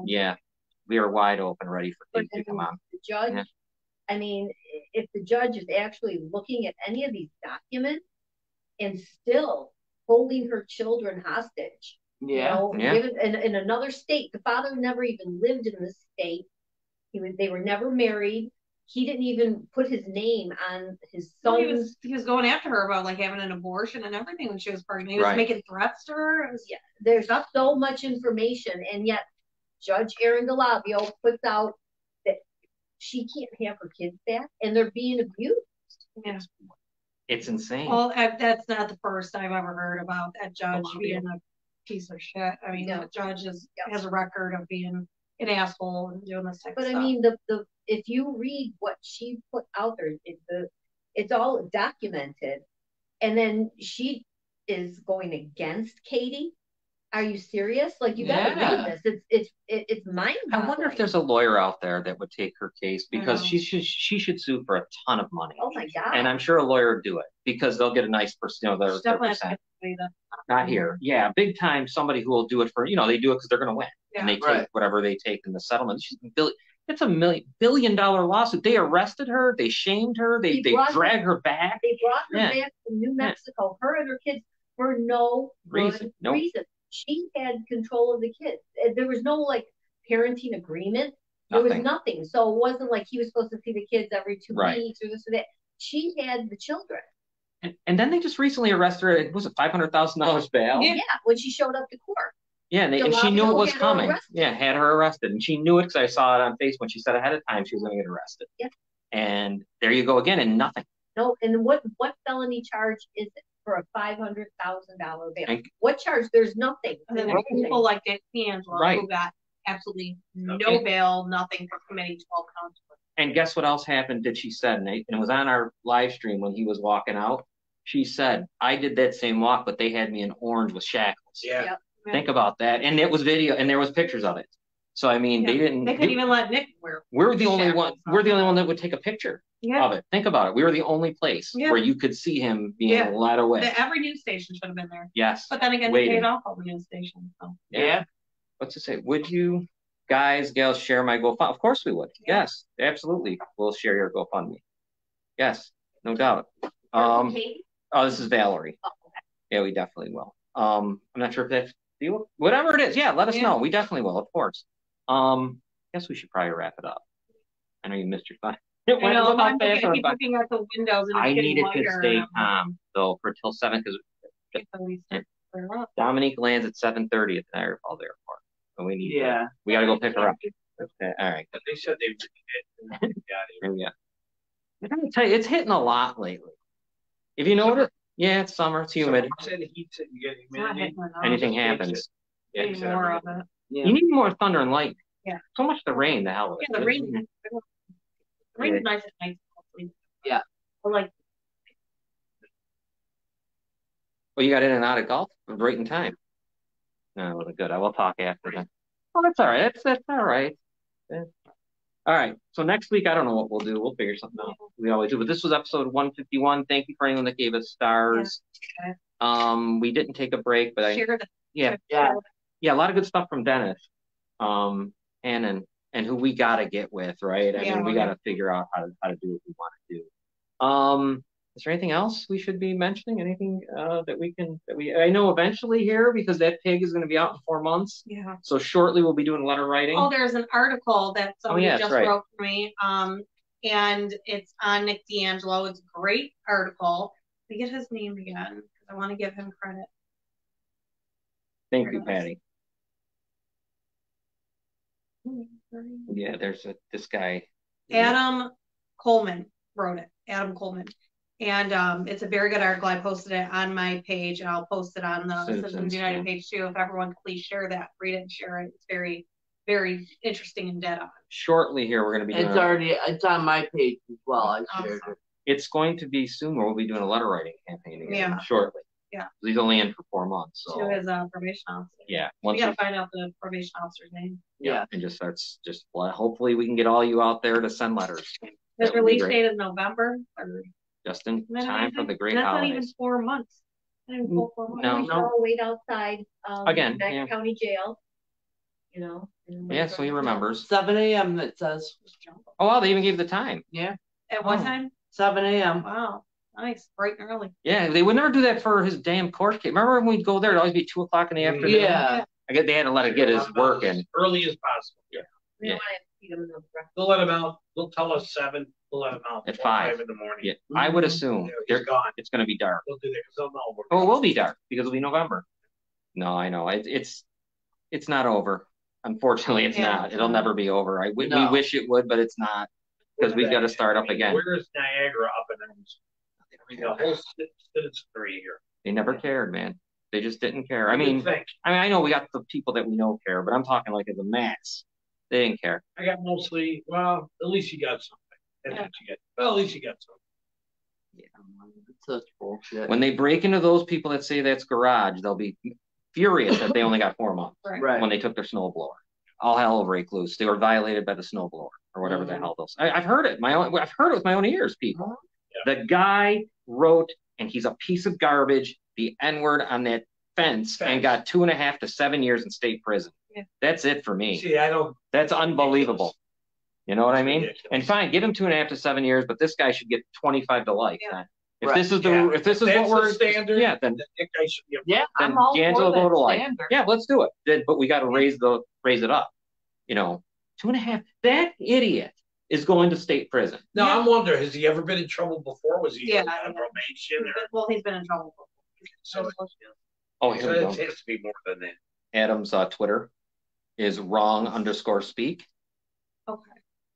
Yeah, we are wide open, ready for Kate to come on. The judge, I mean, if the judge is actually looking at any of these documents and still holding her children hostage, given in another state, the father never even lived in this state. They were never married. He didn't even put his name on his son's. He was going after her about like having an abortion and everything when she was pregnant. He was making threats to her. There's not so much information, and yet Judge Aaron DeLabio puts out that she can't have her kids back, and they're being abused. Yeah. It's insane. Well, that's not the first I've ever heard about that judge being a piece of shit. I mean, the judge has a record of being an asshole and doing this type of stuff. But I mean, if you read what she put out there, it's all documented, and then she is going against Katie. Are you serious? Like, you gotta read this. It's mind-boggling. I wonder if there's a lawyer out there that would take her case, because she should sue for a ton of money. Oh my God! And I'm sure a lawyer would do it, because they'll get a nice percent. Their percent. Not here. Yeah, big time. Somebody who will do it for, they do it because they're going to win, and they take whatever they take in the settlement. It's $1 billion lawsuit. They arrested her. They shamed her. They drag her back. They brought her back from New Mexico. Her and her kids for no reason. She had control of the kids. There was no like parenting agreement. There was nothing. So it wasn't like he was supposed to see the kids every 2 weeks or this or that. She had the children. And then they just recently arrested her. Was it $500,000 bail? Yeah, when she showed up to court. Yeah, and she knew it was coming. Yeah, had her arrested. And she knew it because I saw it on Facebook. She said ahead of time she was going to get arrested. Yeah. And there you go again, and nothing. No, and what felony charge is it for a $500,000 bail? What charge? There's nothing. And then there's people like that Angela who got absolutely no bail, nothing, for committing 12 counts. And guess what else happened that she said, Nate? And it was on our live stream when he was walking out. She said, I did that same walk, but they had me in orange with shackles. Yeah. Yep. Think about that. And it was video, and there was pictures of it. So, I mean, they couldn't even let Nick wear. We're the only one that would take a picture of it. Think about it. We were the only place where you could see him being led away. Every news station should have been there. Yes. But then again, they paid off all the news stations. So. Yeah. What's it say? Would you guys, gals, share my GoFundMe? Of course we would. Yeah. Yes, absolutely. We'll share your GoFundMe. Yes, no doubt. Oh, this is Valerie. Oh, okay. Yeah, we definitely will. I'm not sure if that's deal. Whatever it is, let us know. We definitely will, of course. Guess we should probably wrap it up. I know you missed your fun. I know, I'm keep looking at the windows, and I needed to stay calm though for till 7 because Dominique lands at 7:30 at the Niagara Falls Airport. So we need we gotta go pick her up. Okay, all right. They said they were dead. Yeah. I gotta tell you, it's hitting a lot lately. If you notice, it's summer, it's humid. Anything happens. More of it. You need more thunder and lightning. Yeah. So much the rain, the hell. Yeah, the rain. The rain is nice at night. Yeah. Well, you got in and out of golf right in time. No, it wasn't good. I will talk after that. Well, that's all right. That's all right. Yeah. All right. So next week, I don't know what we'll do. We'll figure something out. We always do. But this was episode 151. Thank you for anyone that gave us stars. Yeah. We didn't take a break, but yeah. A lot of good stuff from Dennis, Hannon, and who we gotta get with, right? I mean, we gotta figure out how to do what we want to do. Is there anything else we should be mentioning? Anything I know eventually here, because that pig is going to be out in 4 months. Yeah. So shortly we'll be doing letter writing. Oh, there's an article that somebody just wrote for me. And it's on Nick D'Angelo. It's a great article. Let me get his name again because I want to give him credit. Thank you, Patty. Yeah, there's this guy. Adam Coleman wrote it. Adam Coleman. And it's a very good article. I posted it on my page, and I'll post it on the Citizens United page too. If everyone could please share that, read it and share it. It's very, very interesting and dead on. Shortly here, we're going to be doing it's on my page as well. I shared it. It's going to be soon where we'll be doing a letter writing campaign again shortly. Yeah. He's only in for 4 months. So. To his probation officer. Yeah. We got to find out the probation officer's name. Yeah. And hopefully we can get all you out there to send letters. His release date is November 3rd. Just in time for the great holidays. That's not even 4 months. Not even full 4 months. No. Wait outside again, County Jail. You know. Yeah, so he remembers. 7 a.m. It says. Oh wow, they even gave the time. Yeah. At what time? 7 a.m. Wow. Nice, bright and early. Yeah, they would never do that for his damn court case. Remember when we'd go there, it'd always be 2 o'clock in the afternoon? Yeah. I guess they had to let it get his work in. Early as possible. Yeah. We don't want to feed him They'll let him out. They'll tell us 7. We'll let him out at 5 in the morning. Yeah, I would assume it's going to be dark. They'll do that because they'll know. Oh, it will be dark because it'll be November. No, I know it's not over. Unfortunately, it's not. It'll never be over. We wish it would, but it's not because we've got to start up again. Where is Niagara up and down? The whole citizenry here. They never cared, man. They just didn't care. I mean, I know we got the people that we know care, but I'm talking like as a mass. They didn't care. I got mostly. Well, at least you got something. At least you got something. Yeah, it's such bullshit. When they break into those people that say that's garage, they'll be furious that they only got 4 months when they took their snowblower. All hell will break loose. They were violated by the snowblower or whatever the hell those. I've heard it. I've heard it with my own ears, people. Yeah. The guy wrote, and he's a piece of garbage, the N-word on that fence and got 2.5 to 7 years in state prison. Yeah. That's it for me. See, that's unbelievable. You know what I mean? And fine, give him 2.5 to 7 years, but this guy should get 25 to life. Yeah. If this is what we're standard, then guy should be then D'Angelo go to life. Yeah, let's do it. But we got to raise it up. 2.5. That idiot is going to state prison. Now I'm wondering, has he ever been in trouble before? Was he on probation? Well, he's been in trouble before. So here we go. It has to be more than that. Adam's Twitter is wrong_speak. Okay.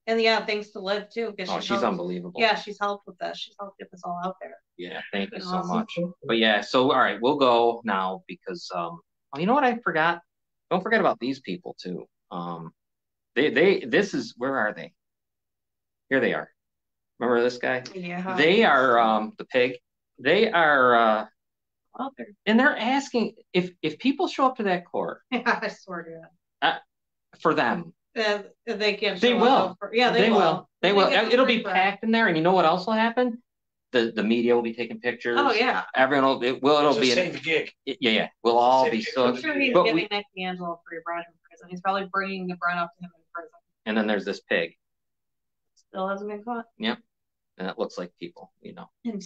And thanks to Liv too. She's unbelievable. Yeah, she's helped with this. She's helped get this all out there. Yeah, thank you so much. But yeah, so all right, we'll go now because you know what I forgot? Don't forget about these people too. This is, where are they? Here they are. Remember this guy? Yeah. They are the pig. They are and they're asking if people show up to that court. I swear to God. For them. They can't. They will. They will. They will. It'll be packed in there, and you know what else will happen? The media will be taking pictures. Oh yeah. Everyone it'll be a safe gig. Yeah. We'll all be so. I'm sure he's giving Nick D'Angelo free bread in prison. He's probably bringing the bread up to him in prison. And then there's this pig. Still hasn't been caught. Yep. And it looks like people, And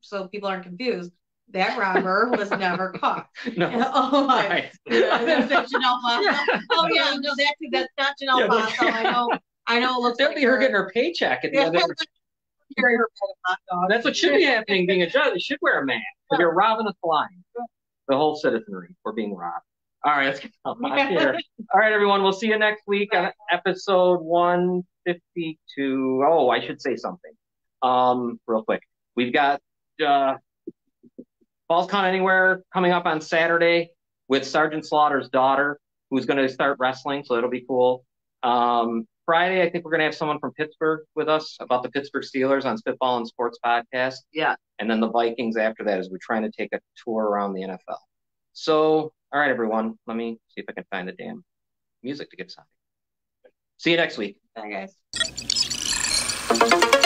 so people aren't confused, that robber was never caught. No. Right. Janelle Foster. Oh yeah, no, that's not Janelle Foster. I know. It looks. That'll be her getting her paycheck at the end of the. That's what should be happening. Being a judge, they should wear a mask. If you're robbing us blind, the whole citizenry, we're being robbed. All right, let's get out here. All right, everyone. We'll see you next week on episode 152. Oh, I should say something. Real quick. We've got Falls Count Anywhere coming up on Saturday with Sergeant Slaughter's daughter, who's going to start wrestling, so it'll be cool. Friday, I think we're going to have someone from Pittsburgh with us about the Pittsburgh Steelers on Spitball and Sports Podcast. Yeah. And then the Vikings after that as we're trying to take a tour around the NFL. So, all right, everyone, let me see if I can find the damn music to get us out. See you next week. Bye, guys.